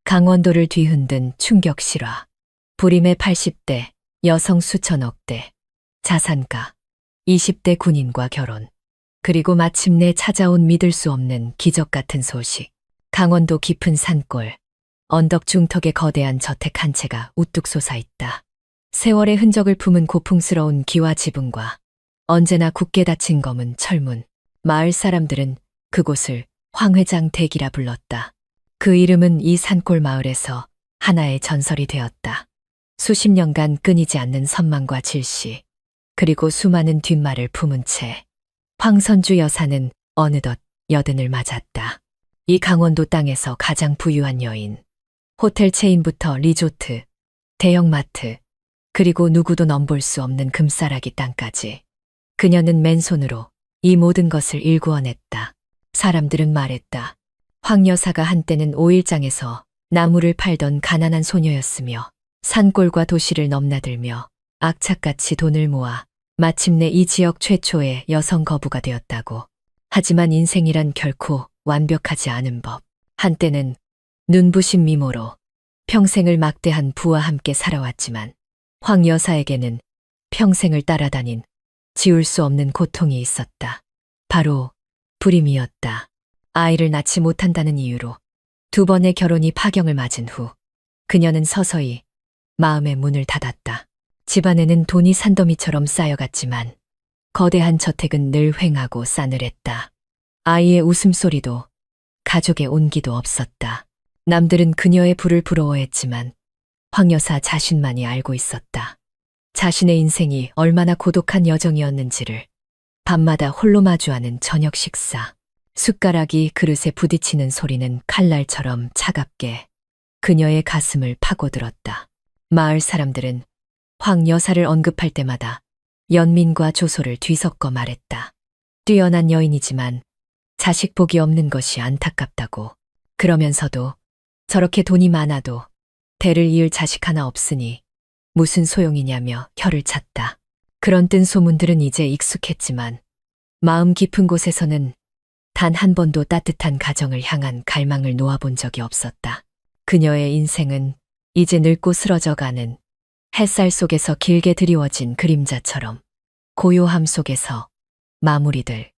강원도를 뒤흔든 충격 실화. 불임의 80대, 여성 수천억 대, 자산가, 20대 군인과 결혼. 그리고 마침내 찾아온 믿을 수 없는 기적 같은 소식. 강원도 깊은 산골, 언덕 중턱에 거대한 저택 한 채가 우뚝 솟아 있다. 세월의 흔적을 품은 고풍스러운 기와 지붕과 언제나 굳게 닫힌 검은 철문. 마을 사람들은 그곳을 황회장 댁이라 불렀다. 그 이름은 이 산골 마을에서 하나의 전설이 되었다. 수십 년간 끊이지 않는 선망과 질시, 그리고 수많은 뒷말을 품은 채 황선주 여사는 어느덧 여든을 맞았다. 이 강원도 땅에서 가장 부유한 여인. 호텔 체인부터 리조트, 대형마트, 그리고 누구도 넘볼 수 없는 금싸라기 땅까지. 그녀는 맨손으로 이 모든 것을 일구어냈다. 사람들은 말했다. 황 여사가 한때는 오일장에서 나무를 팔던 가난한 소녀였으며 산골과 도시를 넘나들며 악착같이 돈을 모아 마침내 이 지역 최초의 여성 거부가 되었다고. 하지만 인생이란 결코 완벽하지 않은 법. 한때는 눈부신 미모로 평생을 막대한 부와 함께 살아왔지만 황 여사에게는 평생을 따라다닌 지울 수 없는 고통이 있었다. 바로 불임이었다. 아이를 낳지 못한다는 이유로 두 번의 결혼이 파경을 맞은 후 그녀는 서서히 마음의 문을 닫았다. 집안에는 돈이 산더미처럼 쌓여갔지만 거대한 저택은 늘 휑하고 싸늘했다. 아이의 웃음소리도 가족의 온기도 없었다. 남들은 그녀의 부를 부러워했지만 황 여사 자신만이 알고 있었다. 자신의 인생이 얼마나 고독한 여정이었는지를. 밤마다 홀로 마주하는 저녁 식사. 숟가락이 그릇에 부딪히는 소리는 칼날처럼 차갑게 그녀의 가슴을 파고들었다. 마을 사람들은 황 여사를 언급할 때마다 연민과 조소를 뒤섞어 말했다. 뛰어난 여인이지만 자식 복이 없는 것이 안타깝다고. 그러면서도 저렇게 돈이 많아도 대를 이을 자식 하나 없으니 무슨 소용이냐며 혀를 찼다. 그런 뜬 소문들은 이제 익숙했지만 마음 깊은 곳에서는 단 한 번도 따뜻한 가정을 향한 갈망을 놓아본 적이 없었다. 그녀의 인생은 이제 늙고 쓰러져가는 햇살 속에서 길게 드리워진 그림자처럼 고요함 속에서 마무리될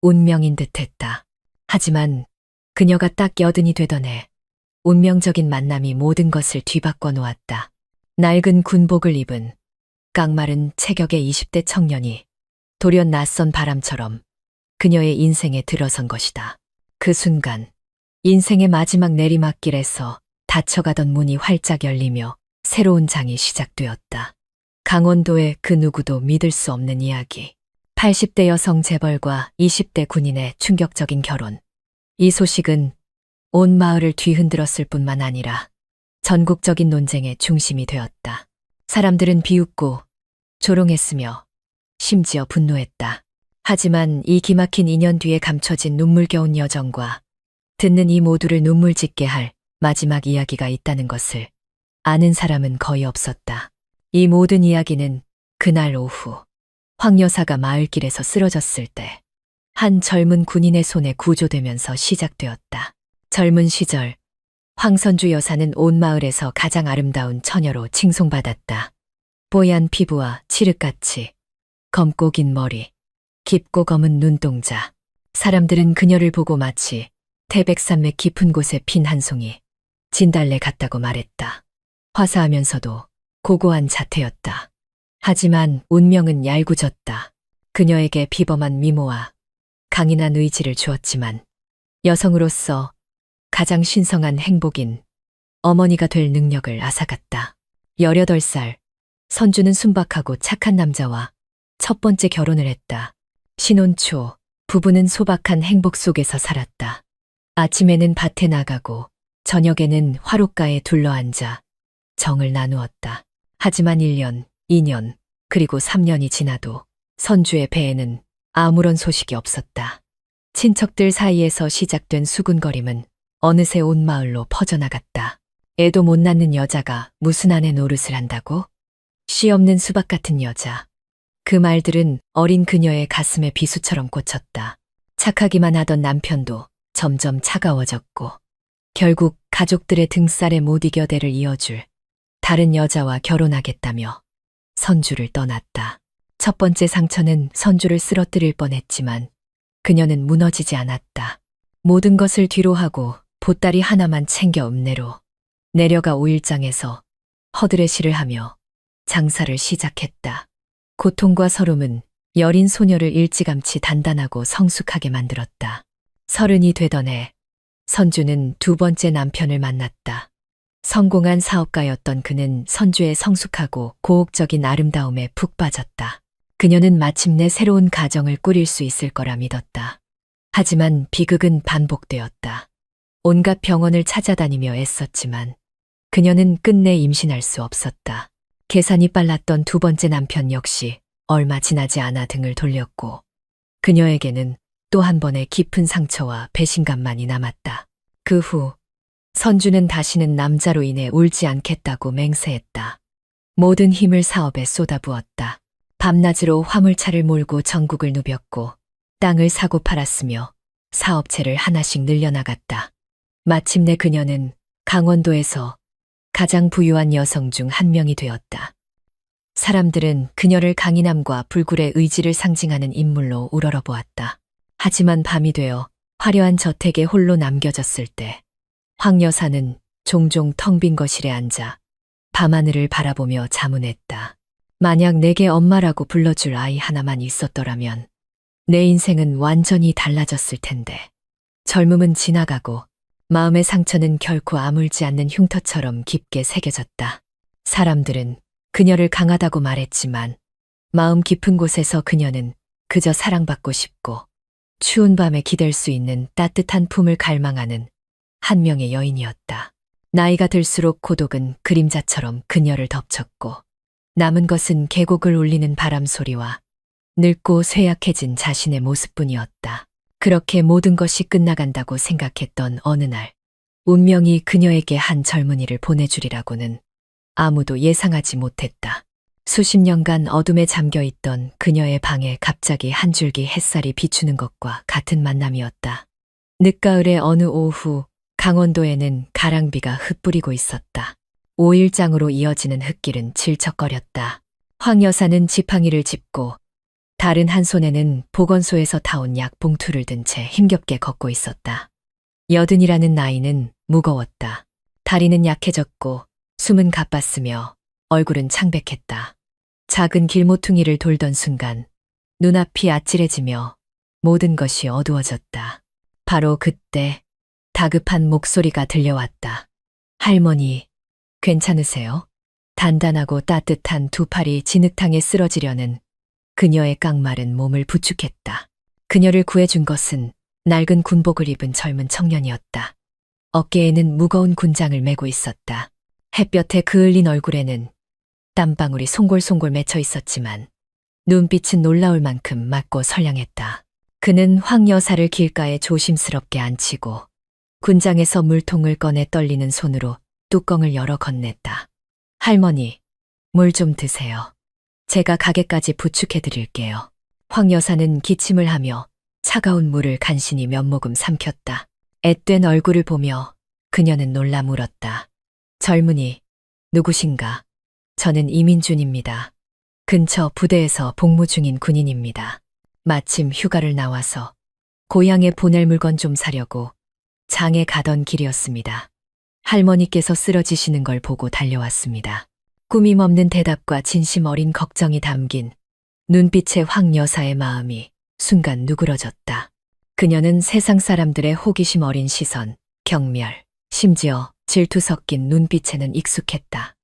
운명인 듯했다. 하지만 그녀가 딱 여든이 되던 해 운명적인 만남이 모든 것을 뒤바꿔 놓았다. 낡은 군복을 입은 깡마른 체격의 20대 청년이 돌연 낯선 바람처럼 그녀의 인생에 들어선 것이다. 그 순간 인생의 마지막 내리막길에서 닫혀가던 문이 활짝 열리며 새로운 장이 시작되었다. 강원도의 그 누구도 믿을 수 없는 이야기. 80대 여성 재벌과 20대 군인의 충격적인 결혼. 이 소식은 온 마을을 뒤흔들었을 뿐만 아니라 전국적인 논쟁의 중심이 되었다. 사람들은 비웃고 조롱했으며 심지어 분노했다. 하지만 이 기막힌 인연 뒤에 감춰진 눈물겨운 여정과 듣는 이 모두를 눈물 짓게 할 마지막 이야기가 있다는 것을 아는 사람은 거의 없었다. 이 모든 이야기는 그날 오후 황 여사가 마을길에서 쓰러졌을 때 한 젊은 군인의 손에 구조되면서 시작되었다. 젊은 시절 황선주 여사는 온 마을에서 가장 아름다운 처녀로 칭송받았다. 뽀얀 피부와 칠흑같이 검고 긴 머리, 깊고 검은 눈동자. 사람들은 그녀를 보고 마치 태백산맥 깊은 곳에 핀 한 송이 진달래 같다고 말했다. 화사하면서도 고고한 자태였다. 하지만 운명은 얄궂었다. 그녀에게 비범한 미모와 강인한 의지를 주었지만 여성으로서 가장 신성한 행복인 어머니가 될 능력을 앗아갔다. 18살, 선주는 순박하고 착한 남자와 첫 번째 결혼을 했다. 신혼 초 부부는 소박한 행복 속에서 살았다. 아침에는 밭에 나가고 저녁에는 화롯가에 둘러앉아 정을 나누었다. 하지만 1년, 2년, 그리고 3년이 지나도 선주의 배에는 아무런 소식이 없었다. 친척들 사이에서 시작된 수군거림은 어느새 온 마을로 퍼져나갔다. 애도 못 낳는 여자가 무슨 아내 노릇을 한다고? 씨 없는 수박 같은 여자. 그 말들은 어린 그녀의 가슴에 비수처럼 꽂혔다. 착하기만 하던 남편도 점점 차가워졌고 결국 가족들의 등살에 못 이겨 대를 이어줄 다른 여자와 결혼하겠다며 선주를 떠났다. 첫 번째 상처는 선주를 쓰러뜨릴 뻔했지만 그녀는 무너지지 않았다. 모든 것을 뒤로하고 보따리 하나만 챙겨 읍내로 내려가 오일장에서 허드레시를 하며 장사를 시작했다. 고통과 서름은 여린 소녀를 일찌감치 단단하고 성숙하게 만들었다. 30이 되던 해 선주는 두 번째 남편을 만났다. 성공한 사업가였던 그는 선주의 성숙하고 고혹적인 아름다움에 푹 빠졌다. 그녀는 마침내 새로운 가정을 꾸릴 수 있을 거라 믿었다. 하지만 비극은 반복되었다. 온갖 병원을 찾아다니며 애썼지만 그녀는 끝내 임신할 수 없었다. 계산이 빨랐던 두 번째 남편 역시 얼마 지나지 않아 등을 돌렸고 그녀에게는 또 한 번의 깊은 상처와 배신감만이 남았다. 그 후 선주는 다시는 남자로 인해 울지 않겠다고 맹세했다. 모든 힘을 사업에 쏟아부었다. 밤낮으로 화물차를 몰고 전국을 누볐고 땅을 사고 팔았으며 사업체를 하나씩 늘려나갔다. 마침내 그녀는 강원도에서 가장 부유한 여성 중 한 명이 되었다. 사람들은 그녀를 강인함과 불굴의 의지를 상징하는 인물로 우러러보았다. 하지만 밤이 되어 화려한 저택에 홀로 남겨졌을 때 황 여사는 종종 텅 빈 거실에 앉아 밤하늘을 바라보며 자문했다. 만약 내게 엄마라고 불러줄 아이 하나만 있었더라면 내 인생은 완전히 달라졌을 텐데. 젊음은 지나가고 마음의 상처는 결코 아물지 않는 흉터처럼 깊게 새겨졌다. 사람들은 그녀를 강하다고 말했지만 마음 깊은 곳에서 그녀는 그저 사랑받고 싶고 추운 밤에 기댈 수 있는 따뜻한 품을 갈망하는 한 명의 여인이었다. 나이가 들수록 고독은 그림자처럼 그녀를 덮쳤고 남은 것은 계곡을 울리는 바람 소리와 늙고 쇠약해진 자신의 모습뿐이었다. 그렇게 모든 것이 끝나간다고 생각했던 어느 날 운명이 그녀에게 한 젊은이를 보내주리라고는 아무도 예상하지 못했다. 수십 년간 어둠에 잠겨있던 그녀의 방에 갑자기 한 줄기 햇살이 비추는 것과 같은 만남이었다. 늦가을의 어느 오후 강원도에는 가랑비가 흩뿌리고 있었다. 오일장으로 이어지는 흙길은 질척거렸다. 황 여사는 지팡이를 짚고 다른 한 손에는 보건소에서 타온 약 봉투를 든 채 힘겹게 걷고 있었다. 80이라는 나이는 무거웠다. 다리는 약해졌고 숨은 가빴으며 얼굴은 창백했다. 작은 길모퉁이를 돌던 순간 눈앞이 아찔해지며 모든 것이 어두워졌다. 바로 그때 다급한 목소리가 들려왔다. 할머니, 괜찮으세요? 단단하고 따뜻한 두 팔이 진흙탕에 쓰러지려는 그녀의 깡마른 몸을 부축했다. 그녀를 구해준 것은 낡은 군복을 입은 젊은 청년이었다. 어깨에는 무거운 군장을 메고 있었다. 햇볕에 그을린 얼굴에는 땀방울이 송골송골 맺혀 있었지만 눈빛은 놀라울 만큼 맑고 선량했다. 그는 황 여사를 길가에 조심스럽게 앉히고 군장에서 물통을 꺼내 떨리는 손으로 뚜껑을 열어 건넸다. 할머니, 물 좀 드세요. 제가 가게까지 부축해 드릴게요. 황 여사는 기침을 하며 차가운 물을 간신히 몇 모금 삼켰다. 앳된 얼굴을 보며 그녀는 놀라 물었다. 젊은이, 누구신가? 저는 이민준입니다. 근처 부대에서 복무 중인 군인입니다. 마침 휴가를 나와서 고향에 보낼 물건 좀 사려고 장에 가던 길이었습니다. 할머니께서 쓰러지시는 걸 보고 달려왔습니다. 꾸밈 없는 대답과 진심 어린 걱정이 담긴 눈빛의 황 여사의 마음이 순간 누그러졌다. 그녀는 세상 사람들의 호기심 어린 시선, 경멸, 심지어 질투 섞인 눈빛에는 익숙했다.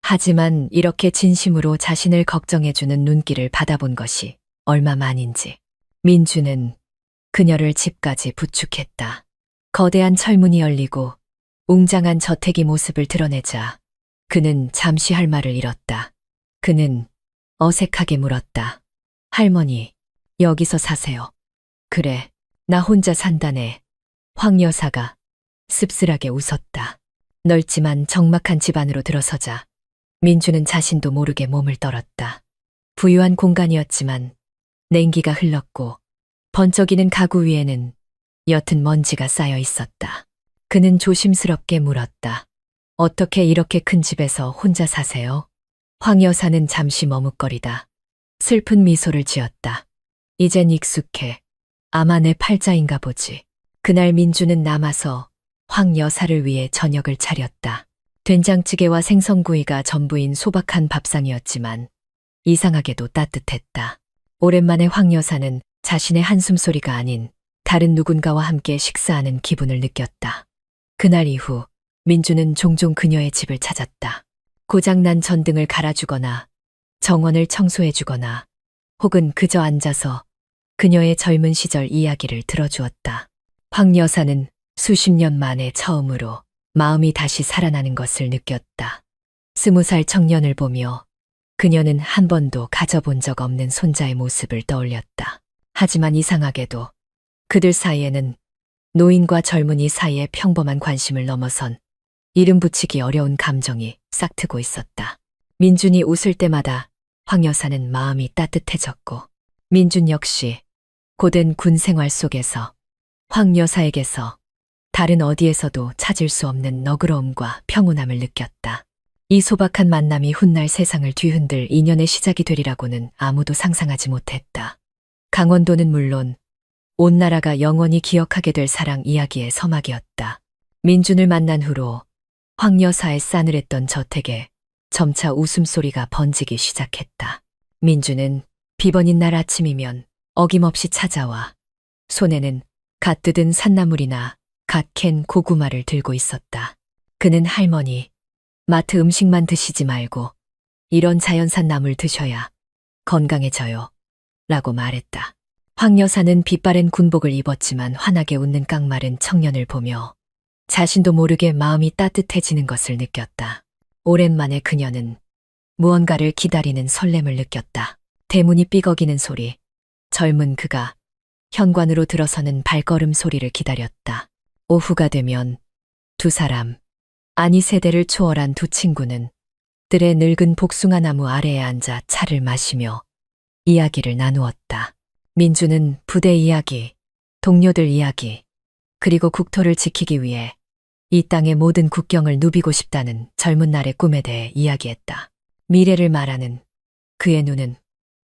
하지만 이렇게 진심으로 자신을 걱정해주는 눈길을 받아본 것이 얼마만인지 민주는 그녀를 집까지 부축했다. 거대한 철문이 열리고 웅장한 저택이 모습을 드러내자 그는 잠시 할 말을 잃었다. 그는 어색하게 물었다. 할머니, 여기서 사세요. 그래, 나 혼자 산다네. 황 여사가 씁쓸하게 웃었다. 넓지만 적막한 집 안으로 들어서자 민주는 자신도 모르게 몸을 떨었다. 부유한 공간이었지만 냉기가 흘렀고 번쩍이는 가구 위에는 옅은 먼지가 쌓여 있었다. 그는 조심스럽게 물었다. 어떻게 이렇게 큰 집에서 혼자 사세요? 황 여사는 잠시 머뭇거리다 슬픈 미소를 지었다. 이젠 익숙해. 아마 내 팔자인가 보지. 그날 민주는 남아서 황 여사를 위해 저녁을 차렸다. 된장찌개와 생선구이가 전부인 소박한 밥상이었지만 이상하게도 따뜻했다. 오랜만에 황 여사는 자신의 한숨소리가 아닌 다른 누군가와 함께 식사하는 기분을 느꼈다. 그날 이후 민주는 종종 그녀의 집을 찾았다. 고장난 전등을 갈아주거나 정원을 청소해주거나 혹은 그저 앉아서 그녀의 젊은 시절 이야기를 들어주었다. 황 여사는 수십 년 만에 처음으로 마음이 다시 살아나는 것을 느꼈다. 20살 청년을 보며 그녀는 한 번도 가져본 적 없는 손자의 모습을 떠올렸다. 하지만 이상하게도 그들 사이에는 노인과 젊은이 사이의 평범한 관심을 넘어선 이름 붙이기 어려운 감정이 싹트고 있었다. 민준이 웃을 때마다 황 여사는 마음이 따뜻해졌고 민준 역시 고된 군 생활 속에서 황 여사에게서 다른 어디에서도 찾을 수 없는 너그러움과 평온함을 느꼈다. 이 소박한 만남이 훗날 세상을 뒤흔들 인연의 시작이 되리라고는 아무도 상상하지 못했다. 강원도는 물론 온 나라가 영원히 기억하게 될 사랑 이야기의 서막이었다. 민준을 만난 후로 황 여사의 싸늘했던 저택에 점차 웃음소리가 번지기 시작했다. 민준은 비번인 날 아침이면 어김없이 찾아와 손에는 갓 뜯은 산나물이나 갓 캔 고구마를 들고 있었다. 그는 할머니, 마트 음식만 드시지 말고 이런 자연산 나물 드셔야 건강해져요. 라고 말했다. 황 여사는 빛바랜 군복을 입었지만 환하게 웃는 깡마른 청년을 보며 자신도 모르게 마음이 따뜻해지는 것을 느꼈다. 오랜만에 그녀는 무언가를 기다리는 설렘을 느꼈다. 대문이 삐걱이는 소리, 젊은 그가 현관으로 들어서는 발걸음 소리를 기다렸다. 오후가 되면 두 사람, 아니 세대를 초월한 두 친구는 들의 늙은 복숭아 나무 아래에 앉아 차를 마시며 이야기를 나누었다. 민주는 부대 이야기, 동료들 이야기, 그리고 국토를 지키기 위해 이 땅의 모든 국경을 누비고 싶다는 젊은 날의 꿈에 대해 이야기했다. 미래를 말하는 그의 눈은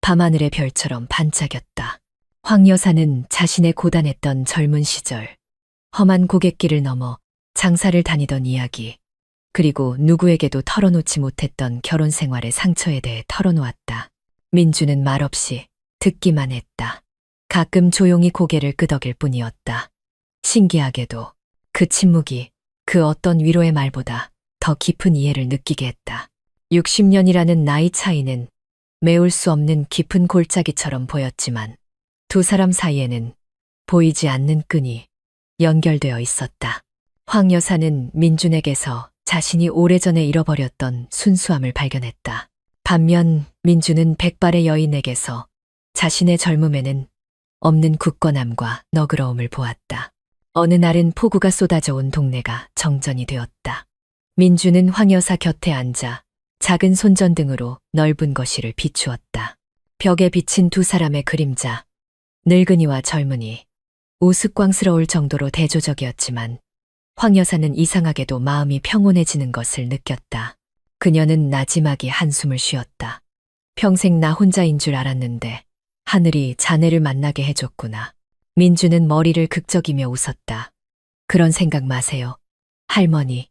밤하늘의 별처럼 반짝였다. 황 여사는 자신의 고단했던 젊은 시절, 험한 고갯길을 넘어 장사를 다니던 이야기, 그리고 누구에게도 털어놓지 못했던 결혼 생활의 상처에 대해 털어놓았다. 민주는 말없이 듣기만 했다. 가끔 조용히 고개를 끄덕일 뿐이었다. 신기하게도 그 침묵이 그 어떤 위로의 말보다 더 깊은 이해를 느끼게 했다. 60년이라는 나이 차이는 메울 수 없는 깊은 골짜기처럼 보였지만 두 사람 사이에는 보이지 않는 끈이 연결되어 있었다. 황 여사는 민준에게서 자신이 오래전에 잃어버렸던 순수함을 발견했다. 반면 민준은 백발의 여인에게서 자신의 젊음에는 없는 굳건함과 너그러움을 보았다. 어느 날은 폭우가 쏟아져 온 동네가 정전이 되었다. 민준은 황 여사 곁에 앉아 작은 손전등으로 넓은 거실을 비추었다. 벽에 비친 두 사람의 그림자, 늙은이와 젊은이, 우스꽝스러울 정도로 대조적이었지만 황 여사는 이상하게도 마음이 평온해지는 것을 느꼈다. 그녀는 나지막이 한숨을 쉬었다. 평생 나 혼자인 줄 알았는데 하늘이 자네를 만나게 해줬구나. 민주는 머리를 극적이며 웃었다. 그런 생각 마세요. 할머니.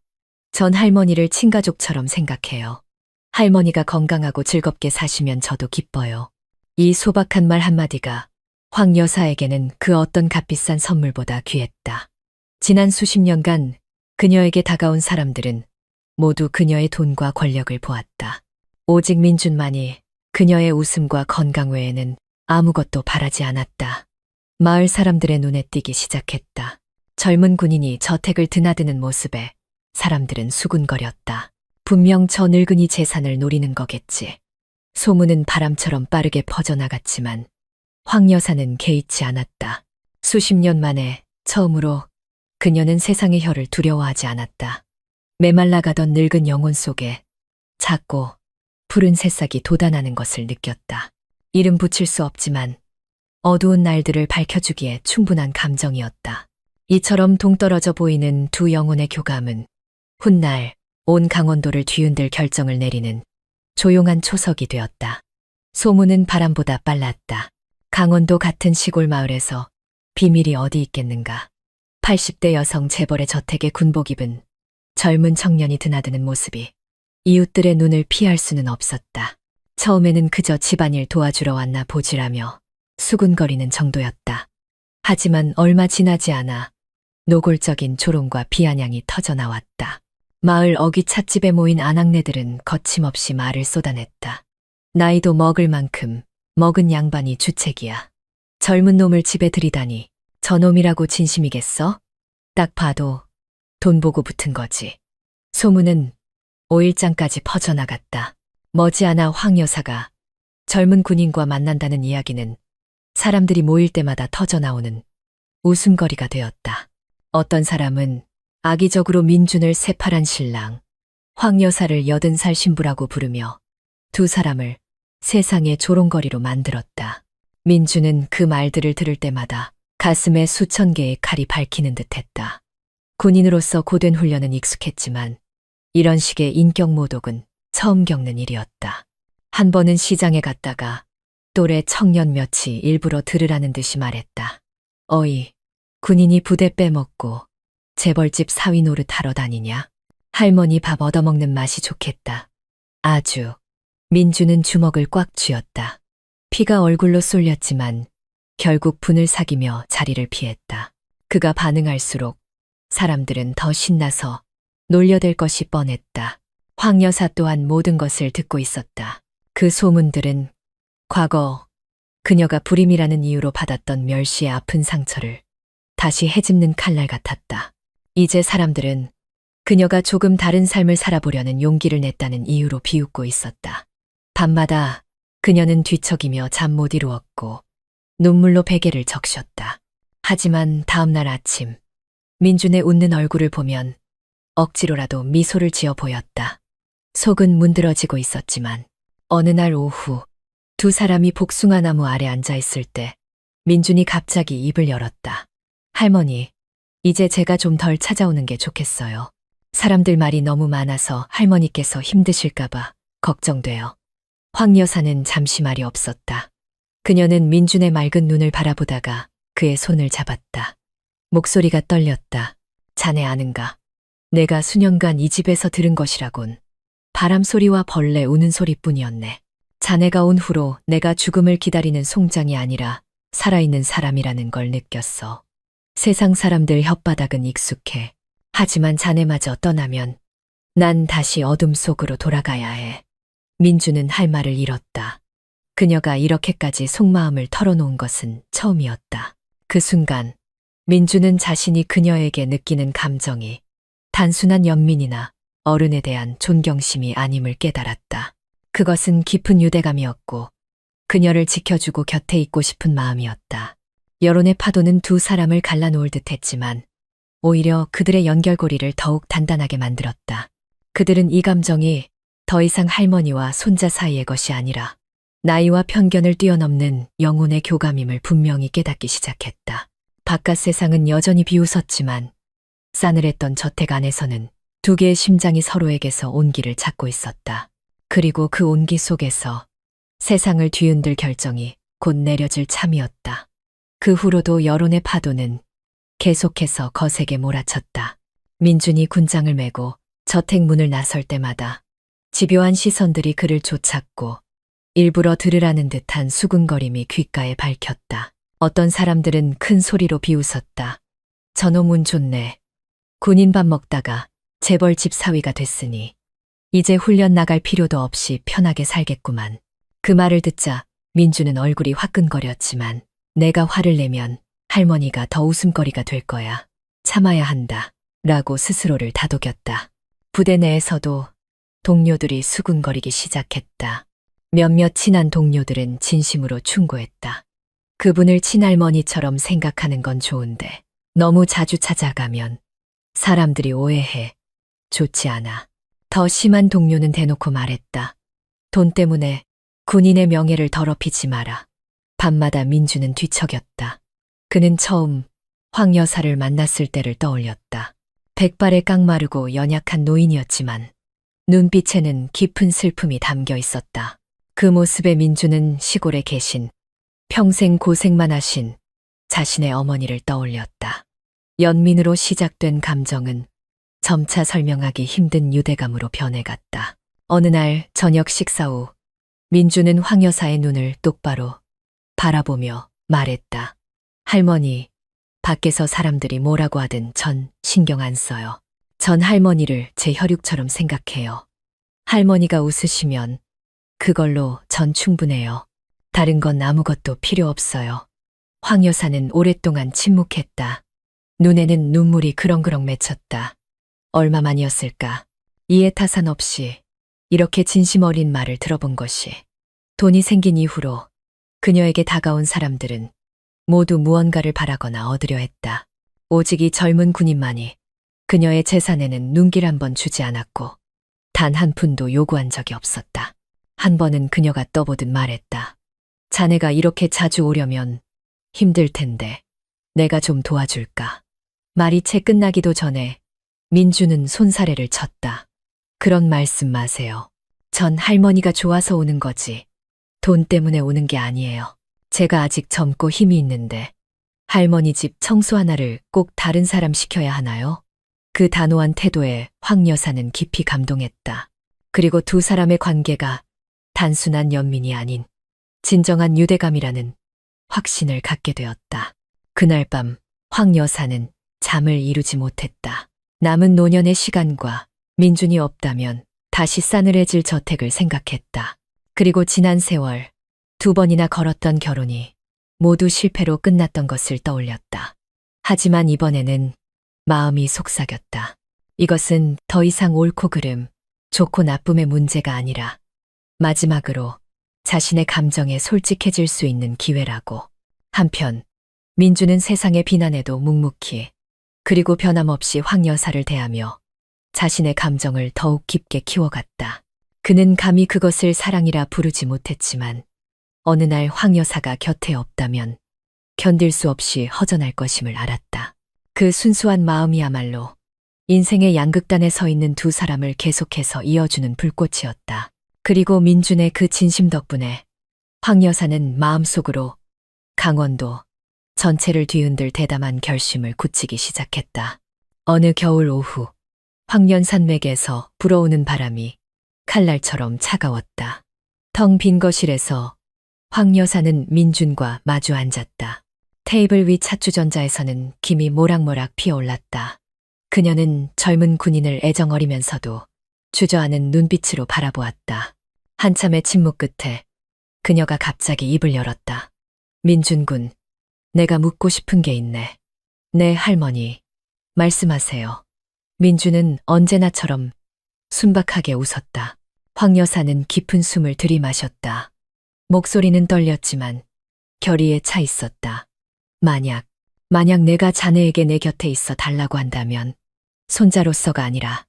전 할머니를 친가족처럼 생각해요. 할머니가 건강하고 즐겁게 사시면 저도 기뻐요. 이 소박한 말 한마디가 황 여사에게는 그 어떤 값비싼 선물보다 귀했다. 지난 수십 년간 그녀에게 다가온 사람들은 모두 그녀의 돈과 권력을 보았다. 오직 민준만이 그녀의 웃음과 건강 외에는 아무것도 바라지 않았다. 마을 사람들의 눈에 띄기 시작했다. 젊은 군인이 저택을 드나드는 모습에 사람들은 수군거렸다. 분명 저 늙은이 재산을 노리는 거겠지. 소문은 바람처럼 빠르게 퍼져나갔지만 황 여사는 개의치 않았다. 수십 년 만에 처음으로 그녀는 세상의 혀를 두려워하지 않았다. 메말라가던 늙은 영혼 속에 작고 푸른 새싹이 돋아나는 것을 느꼈다. 이름 붙일 수 없지만 어두운 날들을 밝혀주기에 충분한 감정이었다. 이처럼 동떨어져 보이는 두 영혼의 교감은 훗날 온 강원도를 뒤흔들 결정을 내리는 조용한 초석이 되었다. 소문은 바람보다 빨랐다. 강원도 같은 시골 마을에서 비밀이 어디 있겠는가. 80대 여성 재벌의 저택에 군복 입은 젊은 청년이 드나드는 모습이 이웃들의 눈을 피할 수는 없었다. 처음에는 그저 집안일 도와주러 왔나 보지라며 수군거리는 정도였다. 하지만 얼마 지나지 않아 노골적인 조롱과 비아냥이 터져나왔다. 마을 어귀 찻집에 모인 아낙네들은 거침없이 말을 쏟아냈다. 나이도 먹을 만큼 먹은 양반이 주책이야. 젊은 놈을 집에 들이다니 저놈이라고 진심이겠어? 딱 봐도 돈 보고 붙은 거지. 소문은 5일장까지 퍼져나갔다. 머지않아 황 여사가 젊은 군인과 만난다는 이야기는 사람들이 모일 때마다 터져나오는 웃음거리가 되었다. 어떤 사람은 악의적으로 민준을 새파란 신랑, 황 여사를 80살 신부라고 부르며 두 사람을 세상의 조롱거리로 만들었다. 민준은 그 말들을 들을 때마다 가슴에 수천 개의 칼이 박히는 듯했다. 군인으로서 고된 훈련은 익숙했지만 이런 식의 인격 모독은 처음 겪는 일이었다. 한 번은 시장에 갔다가 또래 청년 몇이 일부러 들으라는 듯이 말했다. 어이, 군인이 부대 빼먹고 재벌집 사위 노릇하러 다니냐? 할머니 밥 얻어먹는 맛이 좋겠다. 아주. 민주는 주먹을 꽉 쥐었다. 피가 얼굴로 쏠렸지만 결국 분을 사기며 자리를 피했다. 그가 반응할수록 사람들은 더 신나서 놀려댈 것이 뻔했다. 황 여사 또한 모든 것을 듣고 있었다. 그 소문들은 과거 그녀가 불임이라는 이유로 받았던 멸시의 아픈 상처를 다시 헤집는 칼날 같았다. 이제 사람들은 그녀가 조금 다른 삶을 살아보려는 용기를 냈다는 이유로 비웃고 있었다. 밤마다 그녀는 뒤척이며 잠 못 이루었고 눈물로 베개를 적셨다. 하지만 다음 날 아침 민준의 웃는 얼굴을 보면 억지로라도 미소를 지어 보였다. 속은 문드러지고 있었지만 어느 날 오후 두 사람이 복숭아 나무 아래 앉아 있을 때 민준이 갑자기 입을 열었다. 할머니, 이제 제가 좀 덜 찾아오는 게 좋겠어요. 사람들 말이 너무 많아서 할머니께서 힘드실까봐 걱정돼요. 황 여사는 잠시 말이 없었다. 그녀는 민준의 맑은 눈을 바라보다가 그의 손을 잡았다. 목소리가 떨렸다. 자네 아는가? 내가 수년간 이 집에서 들은 것이라곤 바람 소리와 벌레 우는 소리뿐이었네. 자네가 온 후로 내가 죽음을 기다리는 송장이 아니라 살아있는 사람이라는 걸 느꼈어. 세상 사람들 혓바닥은 익숙해. 하지만 자네마저 떠나면 난 다시 어둠 속으로 돌아가야 해. 민주는 할 말을 잃었다. 그녀가 이렇게까지 속마음을 털어놓은 것은 처음이었다. 그 순간 민주는 자신이 그녀에게 느끼는 감정이 단순한 연민이나 어른에 대한 존경심이 아님을 깨달았다. 그것은 깊은 유대감이었고 그녀를 지켜주고 곁에 있고 싶은 마음이었다. 여론의 파도는 두 사람을 갈라놓을 듯했지만 오히려 그들의 연결고리를 더욱 단단하게 만들었다. 그들은 이 감정이 더 이상 할머니와 손자 사이의 것이 아니라 나이와 편견을 뛰어넘는 영혼의 교감임을 분명히 깨닫기 시작했다. 바깥 세상은 여전히 비웃었지만 싸늘했던 저택 안에서는 두 개의 심장이 서로에게서 온기를 찾고 있었다. 그리고 그 온기 속에서 세상을 뒤흔들 결정이 곧 내려질 참이었다. 그 후로도 여론의 파도는 계속해서 거세게 몰아쳤다. 민준이 군장을 메고 저택 문을 나설 때마다 집요한 시선들이 그를 쫓았고 일부러 들으라는 듯한 수군거림이 귓가에 밝혔다. 어떤 사람들은 큰 소리로 비웃었다. 저놈 운 좋네. 군인 밥 먹다가 재벌집 사위가 됐으니 이제 훈련 나갈 필요도 없이 편하게 살겠구만. 그 말을 듣자 민주는 얼굴이 화끈거렸지만 내가 화를 내면 할머니가 더 웃음거리가 될 거야. 참아야 한다. 라고 스스로를 다독였다. 부대 내에서도 동료들이 수군거리기 시작했다. 몇몇 친한 동료들은 진심으로 충고했다. 그분을 친할머니처럼 생각하는 건 좋은데 너무 자주 찾아가면 사람들이 오해해. 좋지 않아. 더 심한 동료는 대놓고 말했다. 돈 때문에 군인의 명예를 더럽히지 마라. 밤마다 민주는 뒤척였다. 그는 처음 황 여사를 만났을 때를 떠올렸다. 백발의 깡마르고 연약한 노인이었지만 눈빛에는 깊은 슬픔이 담겨 있었다. 그 모습에 민주는 시골에 계신 평생 고생만 하신 자신의 어머니를 떠올렸다. 연민으로 시작된 감정은 점차 설명하기 힘든 유대감으로 변해갔다. 어느 날 저녁 식사 후 민주는 황 여사의 눈을 똑바로 바라보며 말했다. 할머니, 밖에서 사람들이 뭐라고 하든 전 신경 안 써요. 전 할머니를 제 혈육처럼 생각해요. 할머니가 웃으시면 그걸로 전 충분해요. 다른 건 아무것도 필요 없어요. 황 여사는 오랫동안 침묵했다. 눈에는 눈물이 그렁그렁 맺혔다. 얼마만이었을까? 이해타산 없이 이렇게 진심 어린 말을 들어본 것이. 돈이 생긴 이후로 그녀에게 다가온 사람들은 모두 무언가를 바라거나 얻으려 했다. 오직 이 젊은 군인만이 그녀의 재산에는 눈길 한 번 주지 않았고 단 한 푼도 요구한 적이 없었다. 한 번은 그녀가 떠보듯 말했다. 자네가 이렇게 자주 오려면 힘들 텐데 내가 좀 도와줄까? 말이 채 끝나기도 전에 민주는 손사래를 쳤다. 그런 말씀 마세요. 전 할머니가 좋아서 오는 거지. 돈 때문에 오는 게 아니에요. 제가 아직 젊고 힘이 있는데 할머니 집 청소 하나를 꼭 다른 사람 시켜야 하나요? 그 단호한 태도에 황 여사는 깊이 감동했다. 그리고 두 사람의 관계가 단순한 연민이 아닌 진정한 유대감이라는 확신을 갖게 되었다. 그날 밤 황 여사는 잠을 이루지 못했다. 남은 노년의 시간과 민준이 없다면 다시 싸늘해질 저택을 생각했다. 그리고 지난 세월 두 번이나 걸었던 결혼이 모두 실패로 끝났던 것을 떠올렸다. 하지만 이번에는 마음이 속삭였다. 이것은 더 이상 옳고 그름, 좋고 나쁨의 문제가 아니라 마지막으로 자신의 감정에 솔직해질 수 있는 기회라고. 한편 민주는 세상의 비난에도 묵묵히 그리고 변함없이 황 여사를 대하며 자신의 감정을 더욱 깊게 키워갔다. 그는 감히 그것을 사랑이라 부르지 못했지만 어느 날 황 여사가 곁에 없다면 견딜 수 없이 허전할 것임을 알았다. 그 순수한 마음이야말로 인생의 양극단에 서 있는 두 사람을 계속해서 이어주는 불꽃이었다. 그리고 민준의 그 진심 덕분에 황 여사는 마음속으로 강원도 전체를 뒤흔들 대담한 결심을 굳히기 시작했다. 어느 겨울 오후 황련산맥에서 불어오는 바람이 칼날처럼 차가웠다. 텅 빈 거실에서 황 여사는 민준과 마주 앉았다. 테이블 위 찻주전자에서는 김이 모락모락 피어올랐다. 그녀는 젊은 군인을 애정어리면서도 주저하는 눈빛으로 바라보았다. 한참의 침묵 끝에 그녀가 갑자기 입을 열었다. 민준 군, 내가 묻고 싶은 게 있네. 네, 할머니. 말씀하세요. 민준은 언제나처럼 순박하게 웃었다. 황 여사는 깊은 숨을 들이마셨다. 목소리는 떨렸지만 결의에 차 있었다. 만약 내가 자네에게 내 곁에 있어 달라고 한다면 손자로서가 아니라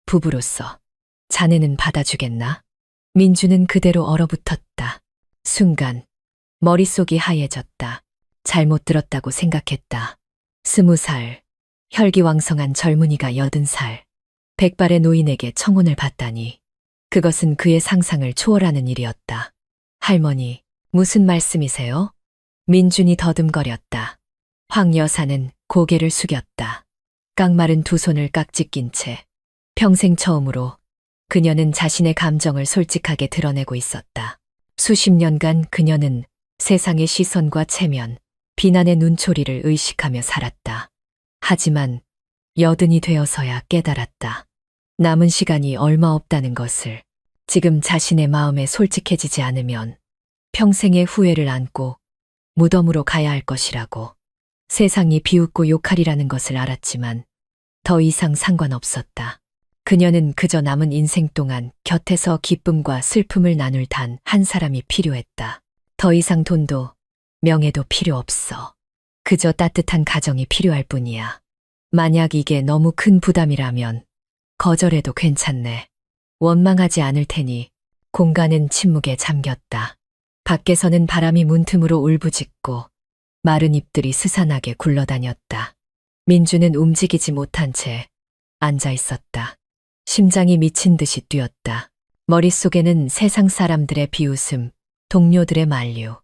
부부로서 자네는 받아주겠나? 민주는 그대로 얼어붙었다. 순간 머릿속이 하얘졌다. 잘못 들었다고 생각했다. 20살, 혈기왕성한 젊은이가 80살, 백발의 노인에게 청혼을 받다니 그것은 그의 상상을 초월하는 일이었다. 할머니, 무슨 말씀이세요? 민준이 더듬거렸다. 황 여사는 고개를 숙였다. 깡마른 두 손을 깍지 낀 채 평생 처음으로 그녀는 자신의 감정을 솔직하게 드러내고 있었다. 수십 년간 그녀는 세상의 시선과 체면, 비난의 눈초리를 의식하며 살았다. 하지만 80이 되어서야 깨달았다. 남은 시간이 얼마 없다는 것을. 지금 자신의 마음에 솔직해지지 않으면 평생의 후회를 안고 무덤으로 가야 할 것이라고. 세상이 비웃고 욕하리라는 것을 알았지만 더 이상 상관없었다. 그녀는 그저 남은 인생 동안 곁에서 기쁨과 슬픔을 나눌 단 한 사람이 필요했다. 더 이상 돈도 명예도 필요 없어. 그저 따뜻한 가정이 필요할 뿐이야. 만약 이게 너무 큰 부담이라면 거절해도 괜찮네. 원망하지 않을 테니. 공간은 침묵에 잠겼다. 밖에서는 바람이 문틈으로 울부짖고 마른 잎들이 스산하게 굴러다녔다. 민주는 움직이지 못한 채 앉아 있었다. 심장이 미친 듯이 뛰었다. 머릿속에는 세상 사람들의 비웃음, 동료들의 만류,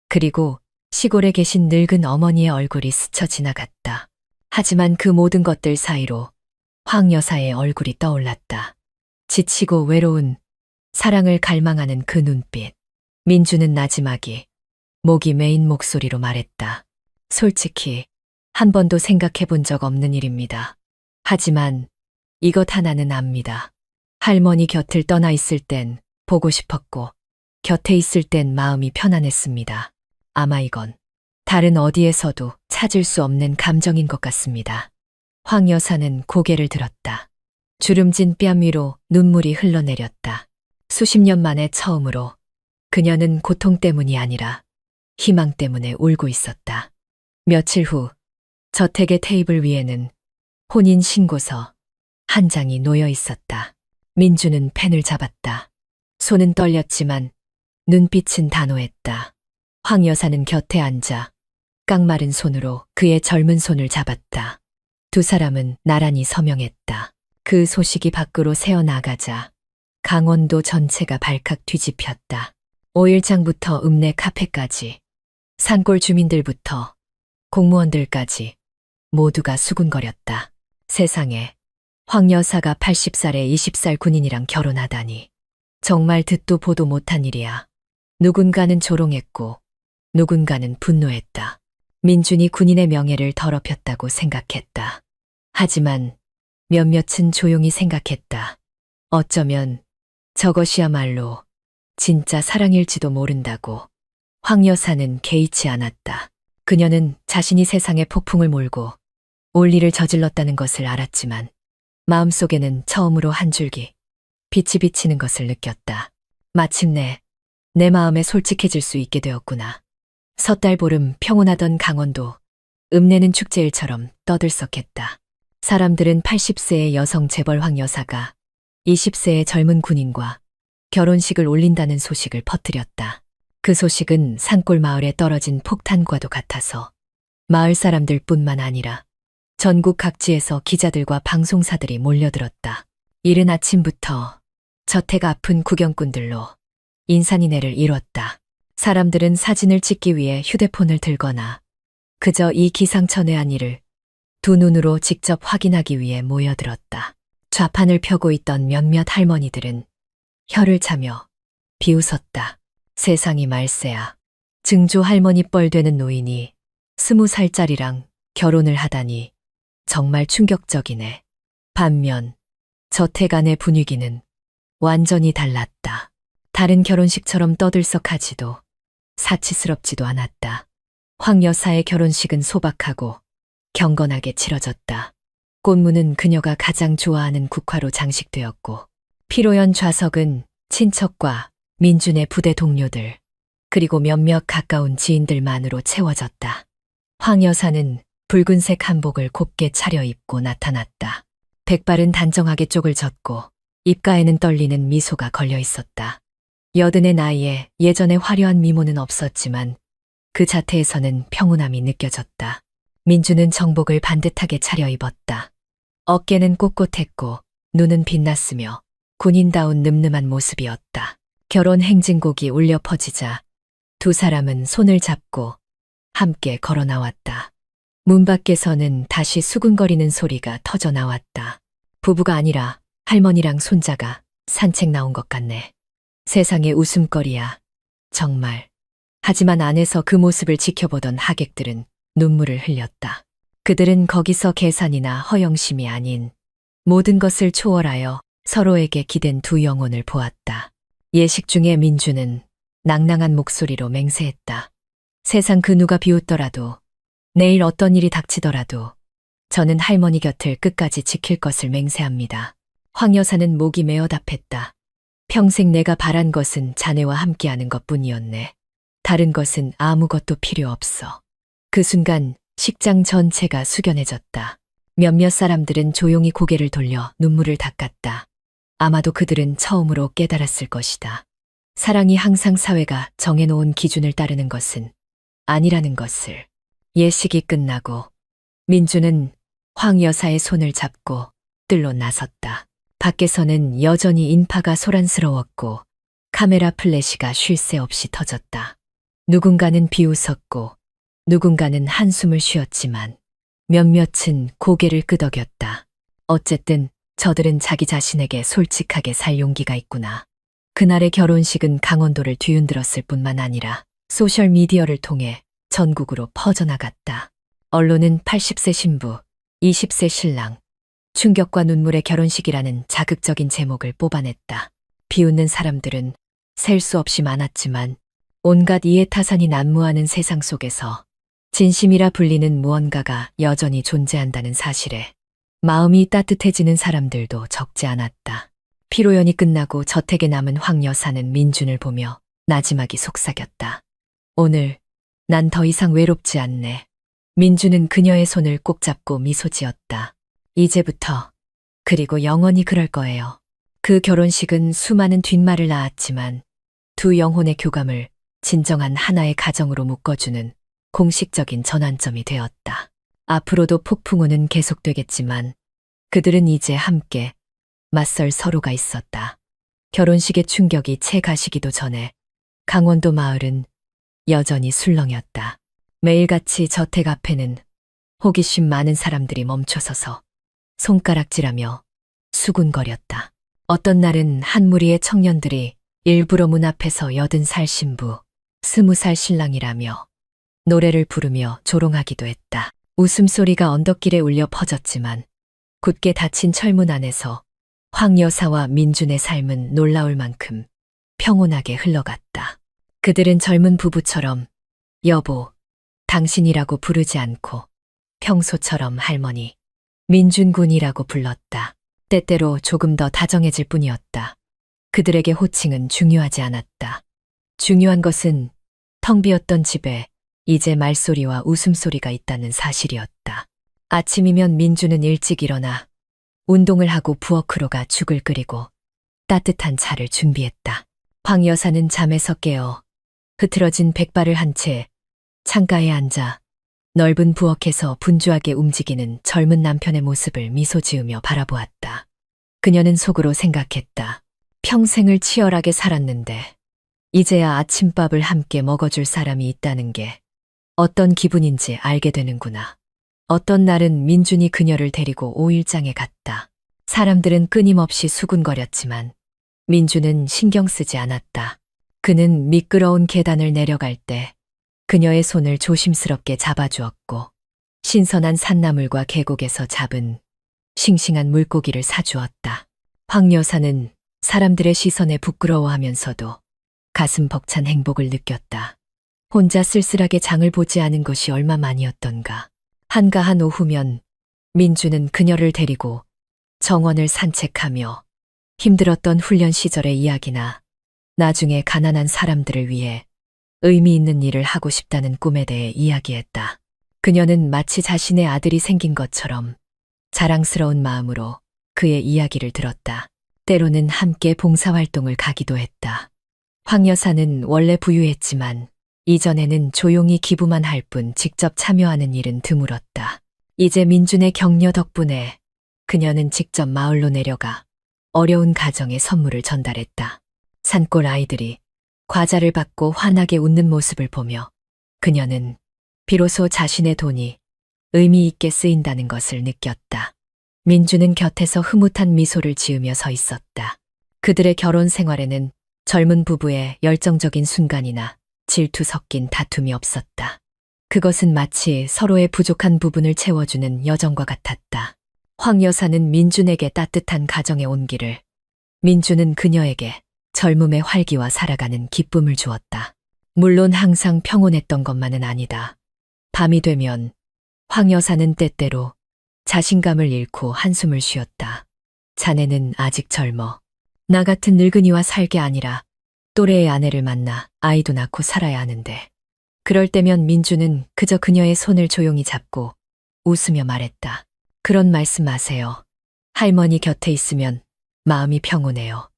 그리고 시골에 계신 늙은 어머니의 얼굴이 스쳐 지나갔다. 하지만 그 모든 것들 사이로 황 여사의 얼굴이 떠올랐다. 지치고 외로운, 사랑을 갈망하는 그 눈빛. 민주는 나지막이 목이 메인 목소리로 말했다. 솔직히 한 번도 생각해 본 적 없는 일입니다. 하지만 이것 하나는 압니다. 할머니 곁을 떠나 있을 땐 보고 싶었고 곁에 있을 땐 마음이 편안했습니다. 아마 이건 다른 어디에서도 찾을 수 없는 감정인 것 같습니다. 황 여사는 고개를 들었다. 주름진 뺨 위로 눈물이 흘러내렸다. 수십 년 만에 처음으로 그녀는 고통 때문이 아니라 희망 때문에 울고 있었다. 며칠 후 저택의 테이블 위에는 혼인 신고서 한 장이 놓여 있었다. 민주는 펜을 잡았다. 손은 떨렸지만 눈빛은 단호했다. 황 여사는 곁에 앉아 깡마른 손으로 그의 젊은 손을 잡았다. 두 사람은 나란히 서명했다. 그 소식이 밖으로 새어나가자 강원도 전체가 발칵 뒤집혔다. 오일장부터 읍내 카페까지, 산골 주민들부터 공무원들까지 모두가 수군거렸다. 세상에, 황 여사가 80살에 20살 군인이랑 결혼하다니. 정말 듣도 보도 못한 일이야. 누군가는 조롱했고 누군가는 분노했다. 민준이 군인의 명예를 더럽혔다고 생각했다. 하지만 몇몇은 조용히 생각했다. 어쩌면 저것이야말로 진짜 사랑일지도 모른다고. 황 여사는 개의치 않았다. 그녀는 자신이 세상에 폭풍을 몰고 올 일을 저질렀다는 것을 알았지만 마음속에는 처음으로 한 줄기 빛이 비치는 것을 느꼈다. 마침내 내 마음에 솔직해질 수 있게 되었구나. 섣달 보름 평온하던 강원도, 읍내는 축제일처럼 떠들썩했다. 사람들은 80세의 여성 재벌 황 여사가 20세의 젊은 군인과 결혼식을 올린다는 소식을 퍼뜨렸다. 그 소식은 산골 마을에 떨어진 폭탄과도 같아서 마을 사람들뿐만 아니라 전국 각지에서 기자들과 방송사들이 몰려들었다. 이른 아침부터 저택 앞은 구경꾼들로 인산인해를 이뤘다. 사람들은 사진을 찍기 위해 휴대폰을 들거나 그저 이 기상천외한 일을 두 눈으로 직접 확인하기 위해 모여들었다. 좌판을 펴고 있던 몇몇 할머니들은 혀를 차며 비웃었다. 세상이 말세야. 증조 할머니 뻘되는 노인이 20살짜리랑 결혼을 하다니 정말 충격적이네. 반면 저택 안의 분위기는 완전히 달랐다. 다른 결혼식처럼 떠들썩하지도 사치스럽지도 않았다. 황 여사의 결혼식은 소박하고 경건하게 치러졌다. 꽃무는 그녀가 가장 좋아하는 국화로 장식되었고 피로연 좌석은 친척과 민준의 부대 동료들 그리고 몇몇 가까운 지인들만으로 채워졌다. 황 여사는 붉은색 한복을 곱게 차려입고 나타났다. 백발은 단정하게 쪽을 젓고 입가에는 떨리는 미소가 걸려 있었다. 여든의 나이에 예전의 화려한 미모는 없었지만 그 자태에서는 평온함이 느껴졌다. 민주는 정복을 반듯하게 차려입었다. 어깨는 꼿꼿했고 눈은 빛났으며 군인다운 늠름한 모습이었다. 결혼 행진곡이 울려 퍼지자 두 사람은 손을 잡고 함께 걸어 나왔다. 문 밖에서는 다시 수근거리는 소리가 터져 나왔다. 부부가 아니라 할머니랑 손자가 산책 나온 것 같네. 세상에 웃음거리야. 정말. 하지만 안에서 그 모습을 지켜보던 하객들은 눈물을 흘렸다. 그들은 거기서 계산이나 허영심이 아닌 모든 것을 초월하여 서로에게 기댄 두 영혼을 보았다. 예식 중에 민주는 낭낭한 목소리로 맹세했다. 세상 그 누가 비웃더라도 내일 어떤 일이 닥치더라도 저는 할머니 곁을 끝까지 지킬 것을 맹세합니다. 황 여사는 목이 메어 답했다. 평생 내가 바란 것은 자네와 함께하는 것뿐이었네. 다른 것은 아무것도 필요 없어. 그 순간 식장 전체가 숙연해졌다. 몇몇 사람들은 조용히 고개를 돌려 눈물을 닦았다. 아마도 그들은 처음으로 깨달았을 것이다. 사랑이 항상 사회가 정해놓은 기준을 따르는 것은 아니라는 것을. 예식이 끝나고 민주는 황 여사의 손을 잡고 뜰로 나섰다. 밖에서는 여전히 인파가 소란스러웠고 카메라 플래시가 쉴 새 없이 터졌다. 누군가는 비웃었고 누군가는 한숨을 쉬었지만 몇몇은 고개를 끄덕였다. 어쨌든 저들은 자기 자신에게 솔직하게 살 용기가 있구나. 그날의 결혼식은 강원도를 뒤흔들었을 뿐만 아니라 소셜미디어를 통해 전국으로 퍼져나갔다. 언론은 80세 신부, 20세 신랑, 충격과 눈물의 결혼식이라는 자극적인 제목을 뽑아냈다. 비웃는 사람들은 셀 수 없이 많았지만 온갖 이해타산이 난무하는 세상 속에서 진심이라 불리는 무언가가 여전히 존재한다는 사실에 마음이 따뜻해지는 사람들도 적지 않았다. 피로연이 끝나고 저택에 남은 황 여사는 민준을 보며 나지막이 속삭였다. 오늘 난 더 이상 외롭지 않네. 민준은 그녀의 손을 꼭 잡고 미소 지었다. 이제부터, 그리고 영원히 그럴 거예요. 그 결혼식은 수많은 뒷말을 낳았지만 두 영혼의 교감을 진정한 하나의 가정으로 묶어주는 공식적인 전환점이 되었다. 앞으로도 폭풍우는 계속되겠지만 그들은 이제 함께 맞설 서로가 있었다. 결혼식의 충격이 채 가시기도 전에 강원도 마을은 여전히 술렁였다. 매일같이 저택 앞에는 호기심 많은 사람들이 멈춰서서 손가락질하며 수군거렸다. 어떤 날은 한 무리의 청년들이 일부러 문 앞에서 80살 신부, 20살 신랑이라며 노래를 부르며 조롱하기도 했다. 웃음소리가 언덕길에 울려 퍼졌지만 굳게 닫힌 철문 안에서 황 여사와 민준의 삶은 놀라울 만큼 평온하게 흘러갔다. 그들은 젊은 부부처럼 여보, 당신이라고 부르지 않고 평소처럼 할머니, 민준군이라고 불렀다. 때때로 조금 더 다정해질 뿐이었다. 그들에게 호칭은 중요하지 않았다. 중요한 것은 텅 비었던 집에 이제 말소리와 웃음소리가 있다는 사실이었다. 아침이면 민주는 일찍 일어나 운동을 하고 부엌으로 가 죽을 끓이고 따뜻한 차를 준비했다. 황 여사는 잠에서 깨어 흐트러진 백발을 한 채 창가에 앉아 넓은 부엌에서 분주하게 움직이는 젊은 남편의 모습을 미소 지으며 바라보았다. 그녀는 속으로 생각했다. 평생을 치열하게 살았는데 이제야 아침밥을 함께 먹어줄 사람이 있다는 게 어떤 기분인지 알게 되는구나. 어떤 날은 민준이 그녀를 데리고 오일장에 갔다. 사람들은 끊임없이 수군거렸지만 민준은 신경 쓰지 않았다. 그는 미끄러운 계단을 내려갈 때 그녀의 손을 조심스럽게 잡아주었고 신선한 산나물과 계곡에서 잡은 싱싱한 물고기를 사주었다. 황 여사는 사람들의 시선에 부끄러워하면서도 가슴 벅찬 행복을 느꼈다. 혼자 쓸쓸하게 장을 보지 않은 것이 얼마만이었던가. 한가한 오후면 민주는 그녀를 데리고 정원을 산책하며 힘들었던 훈련 시절의 이야기나 나중에 가난한 사람들을 위해 의미 있는 일을 하고 싶다는 꿈에 대해 이야기했다. 그녀는 마치 자신의 아들이 생긴 것처럼 자랑스러운 마음으로 그의 이야기를 들었다. 때로는 함께 봉사활동을 가기도 했다. 황 여사는 원래 부유했지만 이전에는 조용히 기부만 할 뿐 직접 참여하는 일은 드물었다. 이제 민준의 격려 덕분에 그녀는 직접 마을로 내려가 어려운 가정에 선물을 전달했다. 산골 아이들이 과자를 받고 환하게 웃는 모습을 보며 그녀는 비로소 자신의 돈이 의미 있게 쓰인다는 것을 느꼈다. 민주는 곁에서 흐뭇한 미소를 지으며 서 있었다. 그들의 결혼 생활에는 젊은 부부의 열정적인 순간이나 질투 섞인 다툼이 없었다. 그것은 마치 서로의 부족한 부분을 채워주는 여정과 같았다. 황 여사는 민준에게 따뜻한 가정의 온기를, 민준은 그녀에게 젊음의 활기와 살아가는 기쁨을 주었다. 물론 항상 평온했던 것만은 아니다. 밤이 되면 황 여사는 때때로 자신감을 잃고 한숨을 쉬었다. 자네는 아직 젊어. 나 같은 늙은이와 살 게 아니라 또래의 아내를 만나 아이도 낳고 살아야 하는데. 그럴 때면 민주는 그저 그녀의 손을 조용히 잡고 웃으며 말했다. 그런 말씀 마세요. 할머니 곁에 있으면 마음이 평온해요.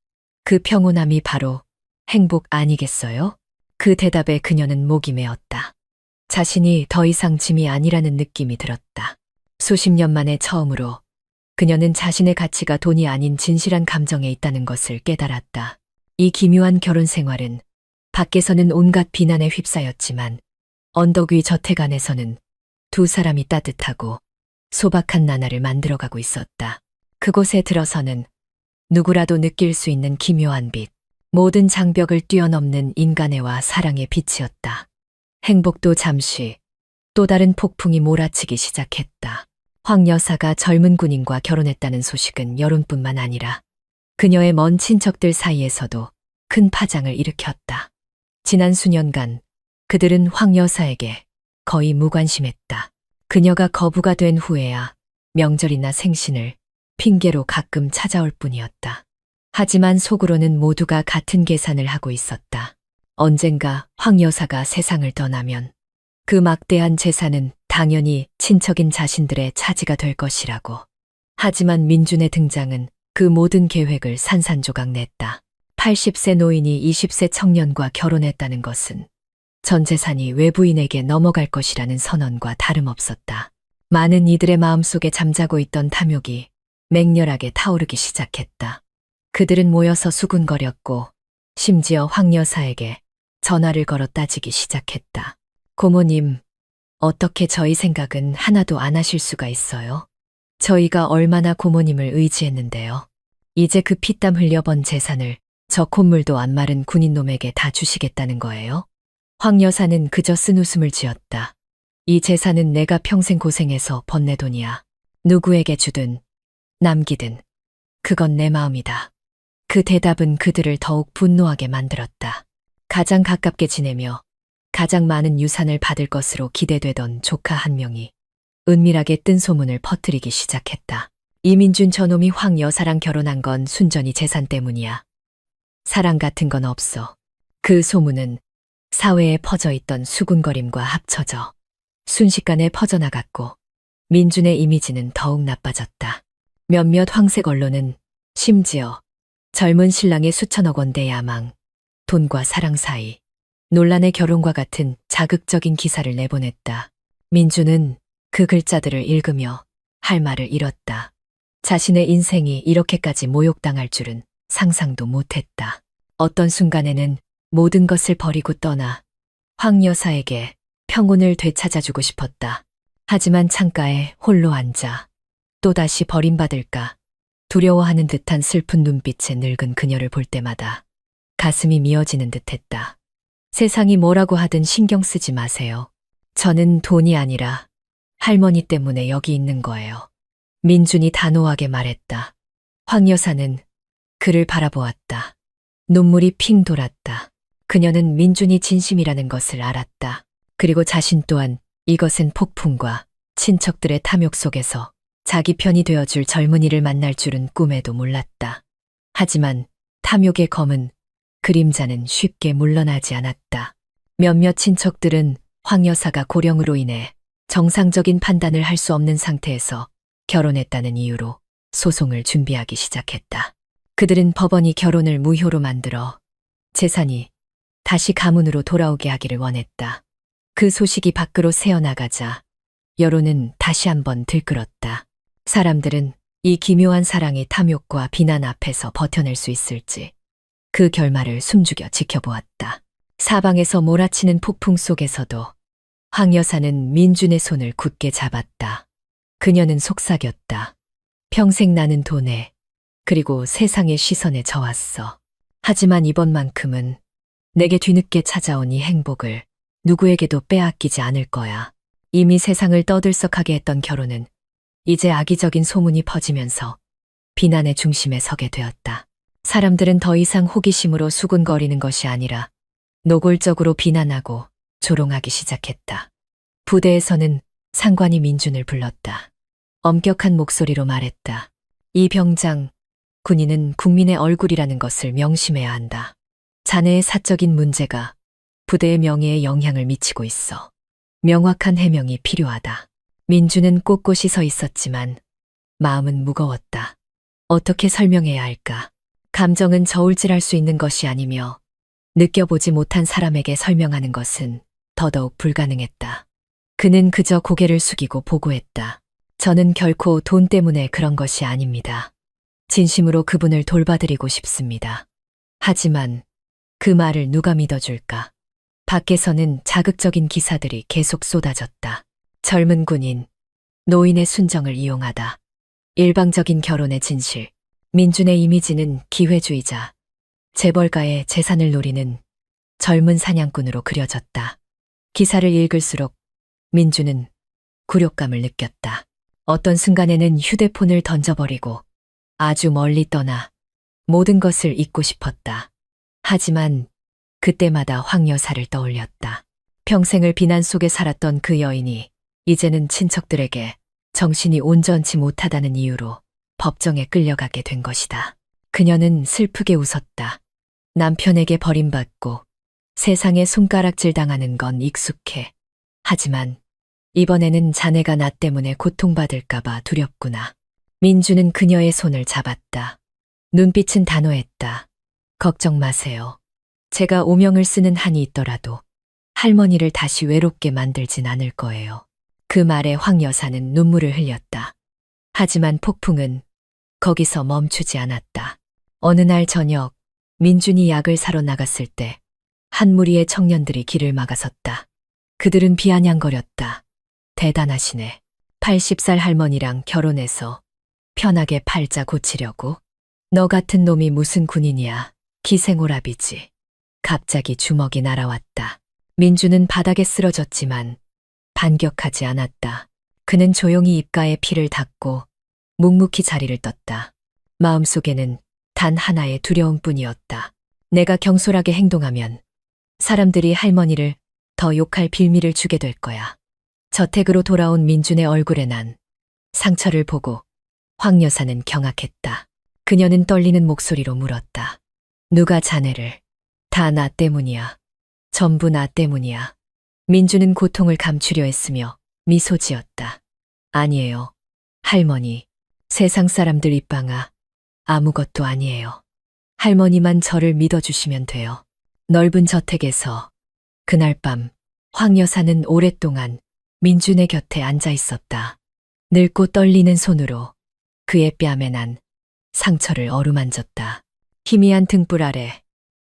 그 평온함이 바로 행복 아니겠어요? 그 대답에 그녀는 목이 메었다. 자신이 더 이상 짐이 아니라는 느낌이 들었다. 수십 년 만에 처음으로 그녀는 자신의 가치가 돈이 아닌 진실한 감정에 있다는 것을 깨달았다. 이 기묘한 결혼 생활은 밖에서는 온갖 비난에 휩싸였지만 언덕 위 저택 안에서는 두 사람이 따뜻하고 소박한 나날을 만들어가고 있었다. 그곳에 들어서는 누구라도 느낄 수 있는 기묘한 빛, 모든 장벽을 뛰어넘는 인간애와 사랑의 빛이었다. 행복도 잠시 또 다른 폭풍이 몰아치기 시작했다. 황 여사가 젊은 군인과 결혼했다는 소식은 여론뿐만 아니라 그녀의 먼 친척들 사이에서도 큰 파장을 일으켰다. 지난 수년간 그들은 황 여사에게 거의 무관심했다. 그녀가 거부가 된 후에야 명절이나 생신을 핑계로 가끔 찾아올 뿐이었다. 하지만 속으로는 모두가 같은 계산을 하고 있었다. 언젠가 황 여사가 세상을 떠나면 그 막대한 재산은 당연히 친척인 자신들의 차지가 될 것이라고. 하지만 민준의 등장은 그 모든 계획을 산산조각 냈다. 80세 노인이 20세 청년과 결혼했다는 것은 전 재산이 외부인에게 넘어갈 것이라는 선언과 다름없었다. 많은 이들의 마음속에 잠자고 있던 탐욕이 맹렬하게 타오르기 시작했다. 그들은 모여서 수군거렸고 심지어 황 여사에게 전화를 걸어 따지기 시작했다. 고모님, 어떻게 저희 생각은 하나도 안 하실 수가 있어요? 저희가 얼마나 고모님을 의지했는데요. 이제 그 피땀 흘려번 재산을 저 콧물도 안 마른 군인놈에게 다 주시겠다는 거예요? 황 여사는 그저 쓴웃음을 지었다. 이 재산은 내가 평생 고생해서 번 내 돈이야. 누구에게 주든 남기든 그건 내 마음이다. 그 대답은 그들을 더욱 분노하게 만들었다. 가장 가깝게 지내며 가장 많은 유산을 받을 것으로 기대되던 조카 한 명이 은밀하게 뜬 소문을 퍼뜨리기 시작했다. 이민준 저놈이 황 여사랑 결혼한 건 순전히 재산 때문이야. 사랑 같은 건 없어. 그 소문은 사회에 퍼져 있던 수군거림과 합쳐져 순식간에 퍼져나갔고 민준의 이미지는 더욱 나빠졌다. 몇몇 황색 언론은 심지어 젊은 신랑의 수천억 원대 야망, 돈과 사랑 사이, 논란의 결혼과 같은 자극적인 기사를 내보냈다. 민주는 그 글자들을 읽으며 할 말을 잃었다. 자신의 인생이 이렇게까지 모욕당할 줄은 상상도 못했다. 어떤 순간에는 모든 것을 버리고 떠나 황 여사에게 평온을 되찾아주고 싶었다. 하지만 창가에 홀로 앉아 또다시 버림받을까 두려워하는 듯한 슬픈 눈빛의 늙은 그녀를 볼 때마다 가슴이 미어지는 듯했다. 세상이 뭐라고 하든 신경 쓰지 마세요. 저는 돈이 아니라 할머니 때문에 여기 있는 거예요. 민준이 단호하게 말했다. 황 여사는 그를 바라보았다. 눈물이 핑 돌았다. 그녀는 민준이 진심이라는 것을 알았다. 그리고 자신 또한 이것은 폭풍과 친척들의 탐욕 속에서 자기 편이 되어줄 젊은이를 만날 줄은 꿈에도 몰랐다. 하지만 탐욕의 검은 그림자는 쉽게 물러나지 않았다. 몇몇 친척들은 황 여사가 고령으로 인해 정상적인 판단을 할 수 없는 상태에서 결혼했다는 이유로 소송을 준비하기 시작했다. 그들은 법원이 결혼을 무효로 만들어 재산이 다시 가문으로 돌아오게 하기를 원했다. 그 소식이 밖으로 새어나가자 여론은 다시 한번 들끓었다. 사람들은 이 기묘한 사랑의 탐욕과 비난 앞에서 버텨낼 수 있을지 그 결말을 숨죽여 지켜보았다. 사방에서 몰아치는 폭풍 속에서도 황 여사는 민준의 손을 굳게 잡았다. 그녀는 속삭였다. 평생 나는 돈에 그리고 세상의 시선에 져왔어. 하지만 이번만큼은 내게 뒤늦게 찾아온 이 행복을 누구에게도 빼앗기지 않을 거야. 이미 세상을 떠들썩하게 했던 결혼은 이제 악의적인 소문이 퍼지면서 비난의 중심에 서게 되었다. 사람들은 더 이상 호기심으로 수군거리는 것이 아니라 노골적으로 비난하고 조롱하기 시작했다. 부대에서는 상관이 민준을 불렀다. 엄격한 목소리로 말했다. 이 병장, 군인은 국민의 얼굴이라는 것을 명심해야 한다. 자네의 사적인 문제가 부대의 명예에 영향을 미치고 있어. 명확한 해명이 필요하다. 민준은 꼿꼿이 서 있었지만 마음은 무거웠다. 어떻게 설명해야 할까? 감정은 저울질할 수 있는 것이 아니며 느껴보지 못한 사람에게 설명하는 것은 더더욱 불가능했다. 그는 그저 고개를 숙이고 보고했다. 저는 결코 돈 때문에 그런 것이 아닙니다. 진심으로 그분을 돌봐드리고 싶습니다. 하지만 그 말을 누가 믿어줄까? 밖에서는 자극적인 기사들이 계속 쏟아졌다. 젊은 군인, 노인의 순정을 이용하다. 일방적인 결혼의 진실, 민준의 이미지는 기회주의자, 재벌가의 재산을 노리는 젊은 사냥꾼으로 그려졌다. 기사를 읽을수록 민준은 굴욕감을 느꼈다. 어떤 순간에는 휴대폰을 던져버리고 아주 멀리 떠나 모든 것을 잊고 싶었다. 하지만 그때마다 황 여사를 떠올렸다. 평생을 비난 속에 살았던 그 여인이 이제는 친척들에게 정신이 온전치 못하다는 이유로 법정에 끌려가게 된 것이다. 그녀는 슬프게 웃었다. 남편에게 버림받고 세상에 손가락질 당하는 건 익숙해. 하지만 이번에는 자네가 나 때문에 고통받을까봐 두렵구나. 민주는 그녀의 손을 잡았다. 눈빛은 단호했다. 걱정 마세요. 제가 오명을 쓰는 한이 있더라도 할머니를 다시 외롭게 만들진 않을 거예요. 그 말에 황 여사는 눈물을 흘렸다. 하지만 폭풍은 거기서 멈추지 않았다. 어느 날 저녁, 민준이 약을 사러 나갔을 때 한 무리의 청년들이 길을 막아섰다. 그들은 비아냥거렸다. 대단하시네. 80살 할머니랑 결혼해서 편하게 팔자 고치려고? 너 같은 놈이 무슨 군인이야. 기생오랍이지. 갑자기 주먹이 날아왔다. 민주는 바닥에 쓰러졌지만 반격하지 않았다. 그는 조용히 입가에 피를 닦고 묵묵히 자리를 떴다. 마음속에는 단 하나의 두려움뿐이었다. 내가 경솔하게 행동하면 사람들이 할머니를 더 욕할 빌미를 주게 될 거야. 저택으로 돌아온 민준의 얼굴에 난 상처를 보고 황 여사는 경악했다. 그녀는 떨리는 목소리로 물었다. 누가 자네를? 다 나 때문이야. 전부 나 때문이야. 민주는 고통을 감추려 했으며 미소 지었다. 아니에요. 할머니, 세상 사람들 입방아, 아무것도 아니에요. 할머니만 저를 믿어주시면 돼요. 넓은 저택에서 그날 밤 황 여사는 오랫동안 민준의 곁에 앉아 있었다. 늙고 떨리는 손으로 그의 뺨에 난 상처를 어루만졌다. 희미한 등불 아래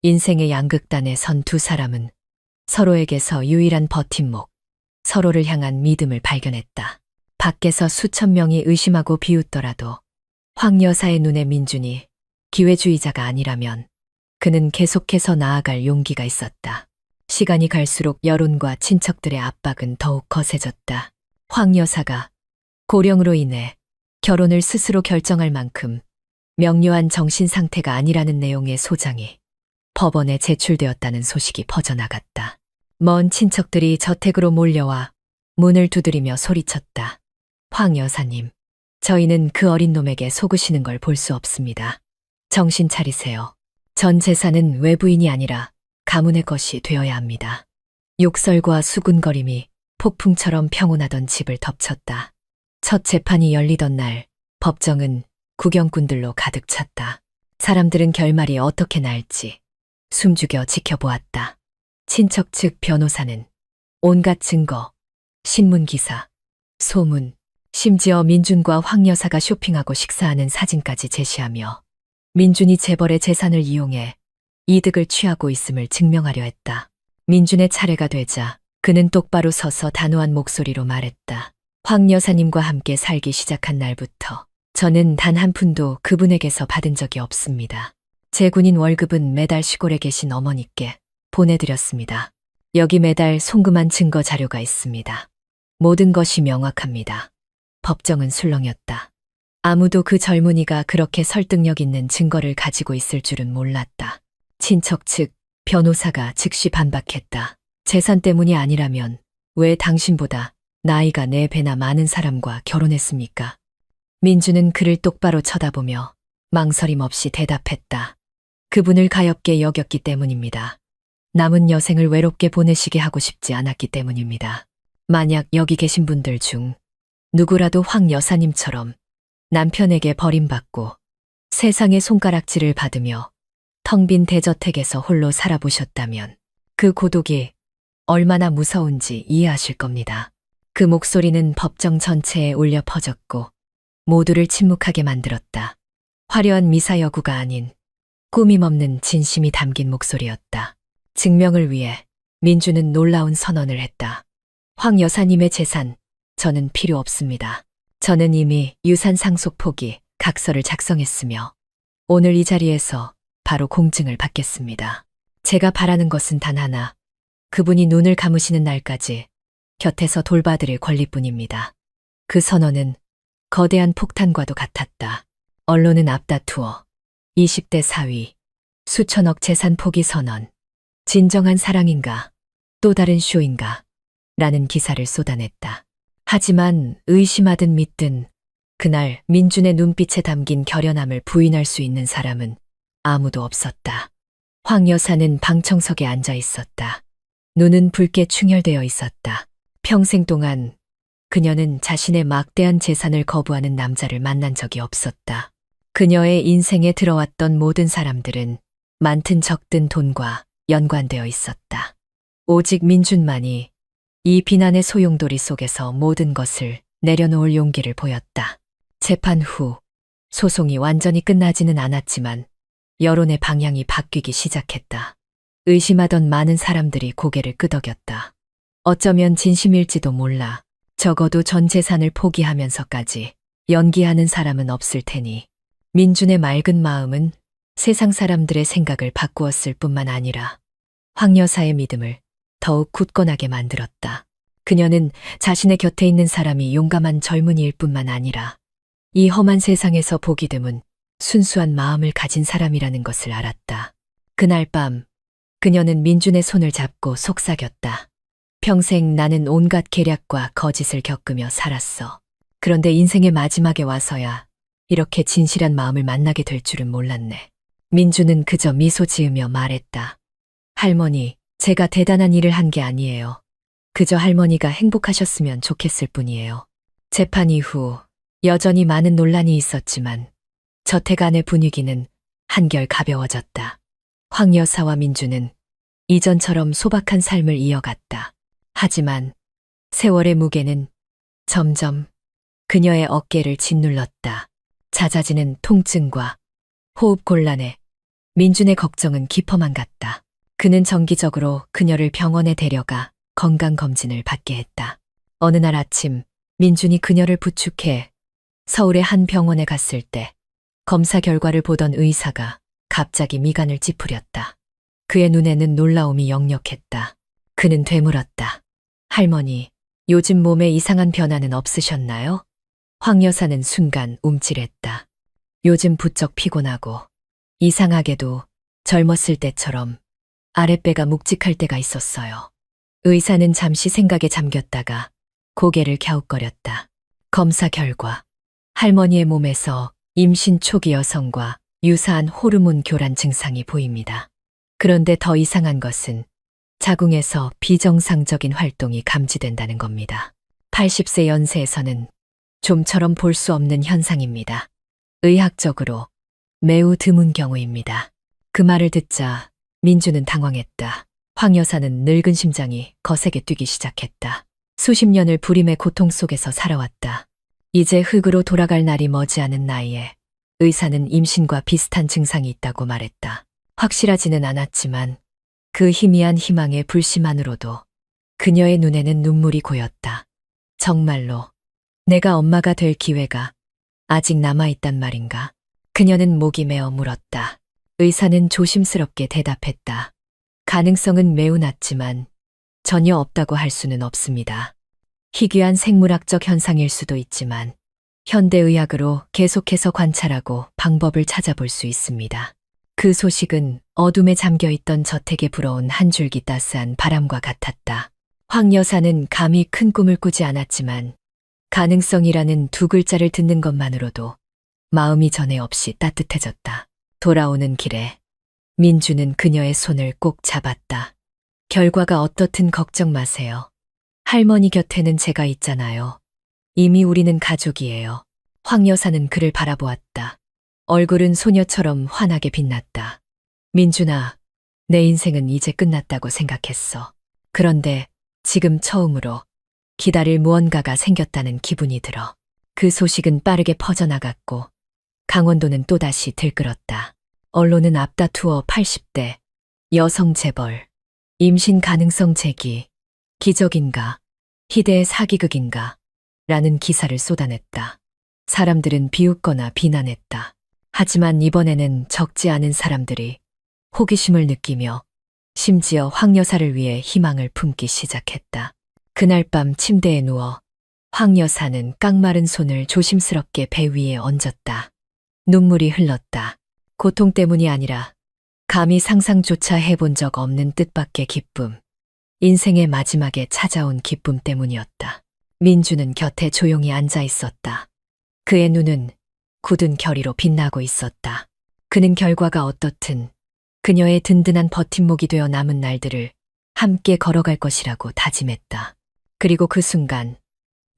인생의 양극단에 선 두 사람은 서로에게서 유일한 버팀목, 서로를 향한 믿음을 발견했다. 밖에서 수천 명이 의심하고 비웃더라도 황 여사의 눈에 민준이 기회주의자가 아니라면 그는 계속해서 나아갈 용기가 있었다. 시간이 갈수록 여론과 친척들의 압박은 더욱 거세졌다. 황 여사가 고령으로 인해 결혼을 스스로 결정할 만큼 명료한 정신 상태가 아니라는 내용의 소장이 법원에 제출되었다는 소식이 퍼져나갔다. 먼 친척들이 저택으로 몰려와 문을 두드리며 소리쳤다. 황 여사님, 저희는 그 어린 놈에게 속으시는 걸 볼 수 없습니다. 정신 차리세요. 전 재산은 외부인이 아니라 가문의 것이 되어야 합니다. 욕설과 수군거림이 폭풍처럼 평온하던 집을 덮쳤다. 첫 재판이 열리던 날 법정은 구경꾼들로 가득 찼다. 사람들은 결말이 어떻게 날지 숨죽여 지켜보았다. 친척 측 변호사는 온갖 증거, 신문기사, 소문, 심지어 민준과 황 여사가 쇼핑하고 식사하는 사진까지 제시하며 민준이 재벌의 재산을 이용해 이득을 취하고 있음을 증명하려 했다. 민준의 차례가 되자 그는 똑바로 서서 단호한 목소리로 말했다. 황 여사님과 함께 살기 시작한 날부터 저는 단 한 푼도 그분에게서 받은 적이 없습니다. 제 군인 월급은 매달 시골에 계신 어머니께 보내드렸습니다. 여기 매달 송금한 증거 자료가 있습니다. 모든 것이 명확합니다. 법정은 술렁였다. 아무도 그 젊은이가 그렇게 설득력 있는 증거를 가지고 있을 줄은 몰랐다. 친척 측 변호사가 즉시 반박했다. 재산 때문이 아니라면 왜 당신보다 나이가 4배나 많은 사람과 결혼했습니까? 민주는 그를 똑바로 쳐다보며 망설임 없이 대답했다. 그분을 가엾게 여겼기 때문입니다. 남은 여생을 외롭게 보내시게 하고 싶지 않았기 때문입니다. 만약 여기 계신 분들 중 누구라도 황 여사님처럼 남편에게 버림받고 세상의 손가락질을 받으며 텅 빈 대저택에서 홀로 살아보셨다면 그 고독이 얼마나 무서운지 이해하실 겁니다. 그 목소리는 법정 전체에 울려 퍼졌고 모두를 침묵하게 만들었다. 화려한 미사여구가 아닌 꾸밈 없는 진심이 담긴 목소리였다. 증명을 위해 민주는 놀라운 선언을 했다. 황 여사님의 재산, 저는 필요 없습니다. 저는 이미 유산 상속 포기 각서를 작성했으며 오늘 이 자리에서 바로 공증을 받겠습니다. 제가 바라는 것은 단 하나, 그분이 눈을 감으시는 날까지 곁에서 돌봐드릴 권리뿐입니다. 그 선언은 거대한 폭탄과도 같았다. 언론은 앞다투어 20대 사위, 수천억 재산 포기 선언, 진정한 사랑인가, 또 다른 쇼인가 라는 기사를 쏟아냈다. 하지만 의심하든 믿든 그날 민준의 눈빛에 담긴 결연함을 부인할 수 있는 사람은 아무도 없었다. 황 여사는 방청석에 앉아 있었다. 눈은 붉게 충혈되어 있었다. 평생 동안 그녀는 자신의 막대한 재산을 거부하는 남자를 만난 적이 없었다. 그녀의 인생에 들어왔던 모든 사람들은 많든 적든 돈과 연관되어 있었다. 오직 민준만이 이 비난의 소용돌이 속에서 모든 것을 내려놓을 용기를 보였다. 재판 후 소송이 완전히 끝나지는 않았지만 여론의 방향이 바뀌기 시작했다. 의심하던 많은 사람들이 고개를 끄덕였다. 어쩌면 진심일지도 몰라. 적어도 전 재산을 포기하면서까지 연기하는 사람은 없을 테니. 민준의 맑은 마음은 세상 사람들의 생각을 바꾸었을 뿐만 아니라 황 여사의 믿음을 더욱 굳건하게 만들었다. 그녀는 자신의 곁에 있는 사람이 용감한 젊은이일 뿐만 아니라 이 험한 세상에서 보기 드문 순수한 마음을 가진 사람이라는 것을 알았다. 그날 밤 그녀는 민준의 손을 잡고 속삭였다. 평생 나는 온갖 계략과 거짓을 겪으며 살았어. 그런데 인생의 마지막에 와서야 이렇게 진실한 마음을 만나게 될 줄은 몰랐네. 민준은 그저 미소 지으며 말했다. 할머니, 제가 대단한 일을 한 게 아니에요. 그저 할머니가 행복하셨으면 좋겠을 뿐이에요. 재판 이후 여전히 많은 논란이 있었지만 저택 안의 분위기는 한결 가벼워졌다. 황 여사와 민준은 이전처럼 소박한 삶을 이어갔다. 하지만 세월의 무게는 점점 그녀의 어깨를 짓눌렀다. 잦아지는 통증과 호흡 곤란에 민준의 걱정은 깊어만 갔다. 그는 정기적으로 그녀를 병원에 데려가 건강검진을 받게 했다. 어느 날 아침 민준이 그녀를 부축해 서울의 한 병원에 갔을 때 검사 결과를 보던 의사가 갑자기 미간을 찌푸렸다. 그의 눈에는 놀라움이 역력했다. 그는 되물었다. 할머니, 요즘 몸에 이상한 변화는 없으셨나요? 황 여사는 순간 움찔했다. 요즘 부쩍 피곤하고 이상하게도 젊었을 때처럼 아랫배가 묵직할 때가 있었어요. 의사는 잠시 생각에 잠겼다가 고개를 갸웃거렸다. 검사 결과 할머니의 몸에서 임신 초기 여성과 유사한 호르몬 교란 증상이 보입니다. 그런데 더 이상한 것은 자궁에서 비정상적인 활동이 감지된다는 겁니다. 80세 연세에서는 좀처럼 볼 수 없는 현상입니다. 의학적으로 매우 드문 경우입니다. 그 말을 듣자 민주는 당황했다. 황 여사는 늙은 심장이 거세게 뛰기 시작했다. 수십 년을 불임의 고통 속에서 살아왔다. 이제 흙으로 돌아갈 날이 머지않은 나이에 의사는 임신과 비슷한 증상이 있다고 말했다. 확실하지는 않았지만 그 희미한 희망의 불씨만으로도 그녀의 눈에는 눈물이 고였다. 정말로 내가 엄마가 될 기회가 아직 남아있단 말인가? 그녀는 목이 메어 물었다. 의사는 조심스럽게 대답했다. 가능성은 매우 낮지만 전혀 없다고 할 수는 없습니다. 희귀한 생물학적 현상일 수도 있지만 현대의학으로 계속해서 관찰하고 방법을 찾아볼 수 있습니다. 그 소식은 어둠에 잠겨있던 저택에 불어온 한 줄기 따스한 바람과 같았다. 황 여사는 감히 큰 꿈을 꾸지 않았지만 가능성이라는 두 글자를 듣는 것만으로도 마음이 전에 없이 따뜻해졌다. 돌아오는 길에 민주는 그녀의 손을 꼭 잡았다. 결과가 어떻든 걱정 마세요. 할머니 곁에는 제가 있잖아요. 이미 우리는 가족이에요. 황 여사는 그를 바라보았다. 얼굴은 소녀처럼 환하게 빛났다. 민준아, 내 인생은 이제 끝났다고 생각했어. 그런데 지금 처음으로 기다릴 무언가가 생겼다는 기분이 들어. 그 소식은 빠르게 퍼져나갔고 강원도는 또다시 들끓었다. 언론은 앞다투어 80대 여성 재벌, 임신 가능성 제기, 기적인가, 희대의 사기극인가 라는 기사를 쏟아냈다. 사람들은 비웃거나 비난했다. 하지만 이번에는 적지 않은 사람들이 호기심을 느끼며 심지어 황 여사를 위해 희망을 품기 시작했다. 그날 밤 침대에 누워 황 여사는 깡마른 손을 조심스럽게 배 위에 얹었다. 눈물이 흘렀다. 고통 때문이 아니라 감히 상상조차 해본 적 없는 뜻밖의 기쁨. 인생의 마지막에 찾아온 기쁨 때문이었다. 민주는 곁에 조용히 앉아 있었다. 그의 눈은 굳은 결의로 빛나고 있었다. 그는 결과가 어떻든 그녀의 든든한 버팀목이 되어 남은 날들을 함께 걸어갈 것이라고 다짐했다. 그리고 그 순간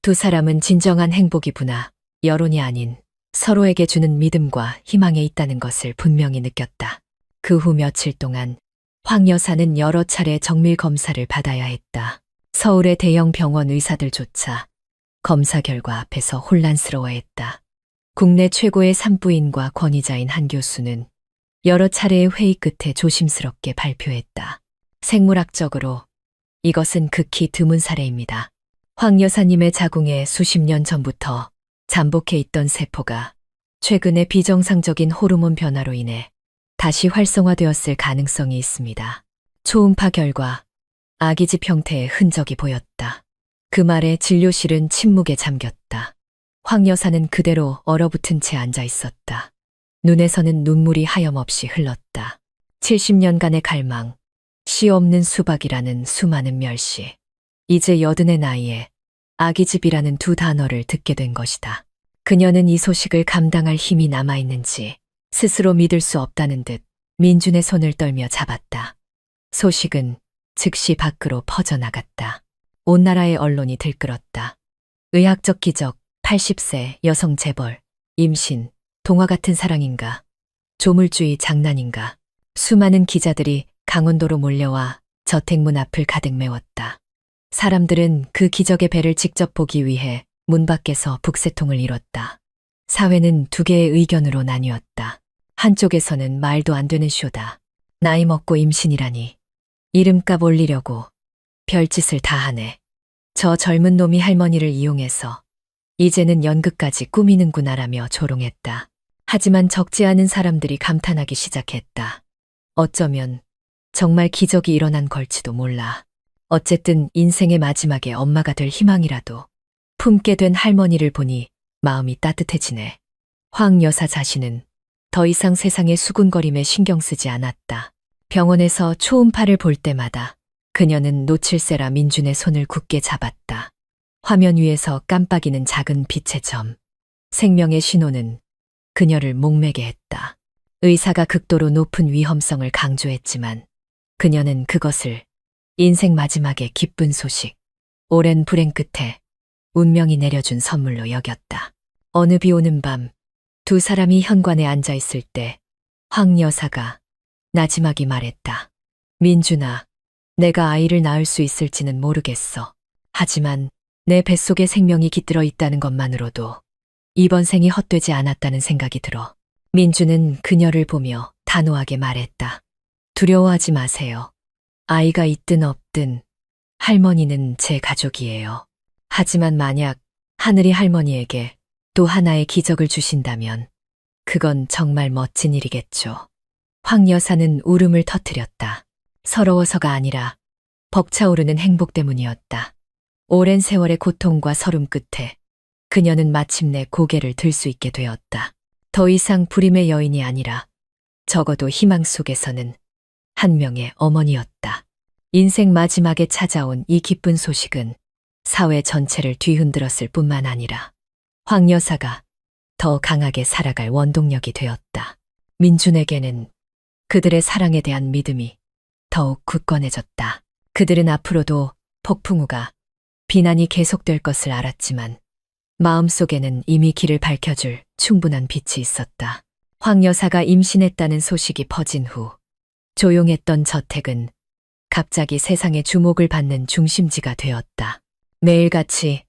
두 사람은 진정한 행복이구나, 여론이 아닌 서로에게 주는 믿음과 희망에 있다는 것을 분명히 느꼈다. 그 후 며칠 동안 황 여사는 여러 차례 정밀 검사를 받아야 했다. 서울의 대형 병원 의사들조차 검사 결과 앞에서 혼란스러워했다. 국내 최고의 산부인과 권위자인 한 교수는 여러 차례의 회의 끝에 조심스럽게 발표했다. 생물학적으로 이것은 극히 드문 사례입니다. 황 여사님의 자궁에 수십 년 전부터 잠복해 있던 세포가 최근에 비정상적인 호르몬 변화로 인해 다시 활성화되었을 가능성이 있습니다. 초음파 결과 아기집 형태의 흔적이 보였다. 그 말에 진료실은 침묵에 잠겼다. 황 여사는 그대로 얼어붙은 채 앉아 있었다. 눈에서는 눈물이 하염없이 흘렀다. 70년간의 갈망, 시 없는 수박이라는 수많은 멸시. 이제 80의 나이에 아기집이라는 두 단어를 듣게 된 것이다. 그녀는 이 소식을 감당할 힘이 남아있는지 스스로 믿을 수 없다는 듯 민준의 손을 떨며 잡았다. 소식은 즉시 밖으로 퍼져나갔다. 온 나라의 언론이 들끓었다. 의학적 기적, 80세 여성 재벌, 임신, 동화 같은 사랑인가, 조물주의 장난인가. 수많은 기자들이 강원도로 몰려와 저택문 앞을 가득 메웠다. 사람들은 그 기적의 배를 직접 보기 위해 문 밖에서 북새통을 이뤘다. 사회는 두 개의 의견으로 나뉘었다. 한쪽에서는 말도 안 되는 쇼다. 나이 먹고 임신이라니. 이름값 올리려고 별짓을 다 하네. 저 젊은 놈이 할머니를 이용해서 이제는 연극까지 꾸미는구나라며 조롱했다. 하지만 적지 않은 사람들이 감탄하기 시작했다. 어쩌면 정말 기적이 일어난 걸지도 몰라. 어쨌든 인생의 마지막에 엄마가 될 희망이라도 품게 된 할머니를 보니 마음이 따뜻해지네. 황 여사 자신은 더 이상 세상의 수군거림에 신경 쓰지 않았다. 병원에서 초음파를 볼 때마다 그녀는 놓칠세라 민준의 손을 굳게 잡았다. 화면 위에서 깜빡이는 작은 빛의 점. 생명의 신호는 그녀를 목매게 했다. 의사가 극도로 높은 위험성을 강조했지만 그녀는 그것을 인생 마지막의 기쁜 소식, 오랜 불행 끝에 운명이 내려준 선물로 여겼다. 어느 비 오는 밤, 두 사람이 현관에 앉아 있을 때 황 여사가 나지막이 말했다. 민준아, 내가 아이를 낳을 수 있을지는 모르겠어. 하지만 내 뱃속에 생명이 깃들어 있다는 것만으로도 이번 생이 헛되지 않았다는 생각이 들어. 민주는 그녀를 보며 단호하게 말했다. 두려워하지 마세요. 아이가 있든 없든 할머니는 제 가족이에요. 하지만 만약 하늘이 할머니에게 또 하나의 기적을 주신다면 그건 정말 멋진 일이겠죠. 황 여사는 울음을 터뜨렸다. 서러워서가 아니라 벅차오르는 행복 때문이었다. 오랜 세월의 고통과 서름 끝에 그녀는 마침내 고개를 들 수 있게 되었다. 더 이상 불임의 여인이 아니라 적어도 희망 속에서는 한 명의 어머니였다. 인생 마지막에 찾아온 이 기쁜 소식은 사회 전체를 뒤흔들었을 뿐만 아니라 황 여사가 더 강하게 살아갈 원동력이 되었다. 민준에게는 그들의 사랑에 대한 믿음이 더욱 굳건해졌다. 그들은 앞으로도 폭풍우가 비난이 계속될 것을 알았지만 마음속에는 이미 길을 밝혀줄 충분한 빛이 있었다. 황 여사가 임신했다는 소식이 퍼진 후 조용했던 저택은 갑자기 세상의 주목을 받는 중심지가 되었다. 매일같이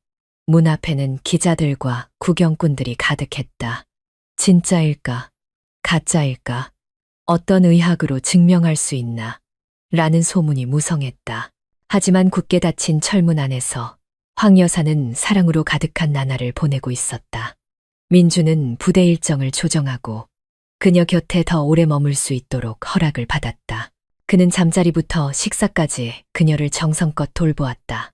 문 앞에는 기자들과 구경꾼들이 가득했다. 진짜일까? 가짜일까? 어떤 의학으로 증명할 수 있나? 라는 소문이 무성했다. 하지만 굳게 닫힌 철문 안에서 황 여사는 사랑으로 가득한 나날을 보내고 있었다. 민주는 부대 일정을 조정하고 그녀 곁에 더 오래 머물 수 있도록 허락을 받았다. 그는 잠자리부터 식사까지 그녀를 정성껏 돌보았다.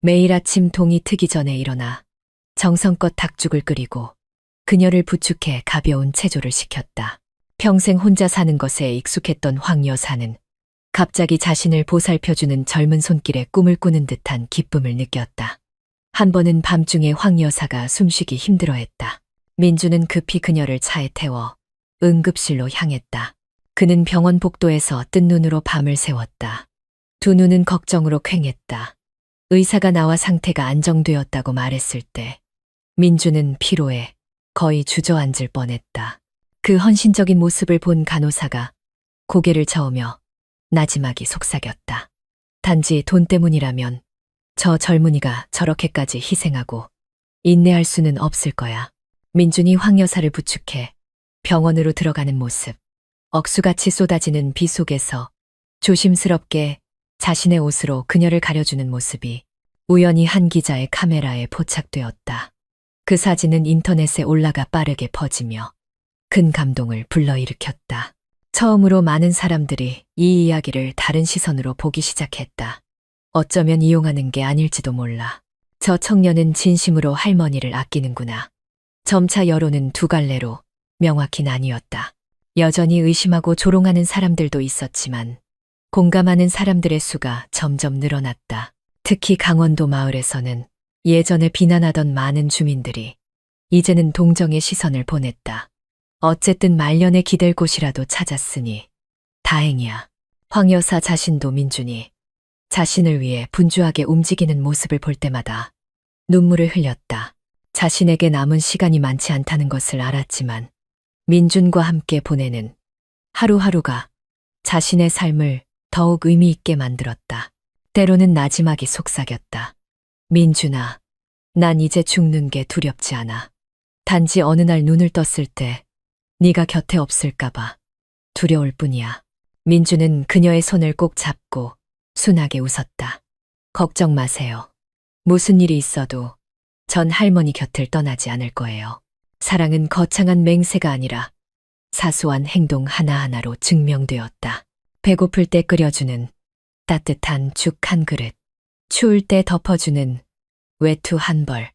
매일 아침 동이 트기 전에 일어나 정성껏 닭죽을 끓이고 그녀를 부축해 가벼운 체조를 시켰다. 평생 혼자 사는 것에 익숙했던 황 여사는 갑자기 자신을 보살펴주는 젊은 손길에 꿈을 꾸는 듯한 기쁨을 느꼈다. 한 번은 밤중에 황 여사가 숨쉬기 힘들어했다. 민주는 급히 그녀를 차에 태워 응급실로 향했다. 그는 병원 복도에서 뜬 눈으로 밤을 새웠다. 두 눈은 걱정으로 퀭했다. 의사가 나와 상태가 안정되었다고 말했을 때 민주는 피로에 거의 주저앉을 뻔했다. 그 헌신적인 모습을 본 간호사가 고개를 저으며 나지막이 속삭였다. 단지 돈 때문이라면 저 젊은이가 저렇게까지 희생하고 인내할 수는 없을 거야. 민준이 황 여사를 부축해 병원으로 들어가는 모습, 억수같이 쏟아지는 비 속에서 조심스럽게 자신의 옷으로 그녀를 가려주는 모습이 우연히 한 기자의 카메라에 포착되었다. 그 사진은 인터넷에 올라가 빠르게 퍼지며 큰 감동을 불러일으켰다. 처음으로 많은 사람들이 이 이야기를 다른 시선으로 보기 시작했다. 어쩌면 이용하는 게 아닐지도 몰라. 저 청년은 진심으로 할머니를 아끼는구나. 점차 여론은 두 갈래로 명확히 나뉘었다. 여전히 의심하고 조롱하는 사람들도 있었지만 공감하는 사람들의 수가 점점 늘어났다. 특히 강원도 마을에서는 예전에 비난하던 많은 주민들이 이제는 동정의 시선을 보냈다. 어쨌든 말년에 기댈 곳이라도 찾았으니 다행이야. 황 여사 자신도 민준이 자신을 위해 분주하게 움직이는 모습을 볼 때마다 눈물을 흘렸다. 자신에게 남은 시간이 많지 않다는 것을 알았지만 민준과 함께 보내는 하루하루가 자신의 삶을 더욱 의미 있게 만들었다. 때로는 나지막이 속삭였다. 민준아, 난 이제 죽는 게 두렵지 않아. 단지 어느 날 눈을 떴을 때 네가 곁에 없을까봐 두려울 뿐이야. 민주는 그녀의 손을 꼭 잡고 순하게 웃었다. 걱정 마세요. 무슨 일이 있어도 전 할머니 곁을 떠나지 않을 거예요. 사랑은 거창한 맹세가 아니라 사소한 행동 하나하나로 증명되었다. 배고플 때 끓여주는 따뜻한 죽 한 그릇, 추울 때 덮어주는 외투 한 벌,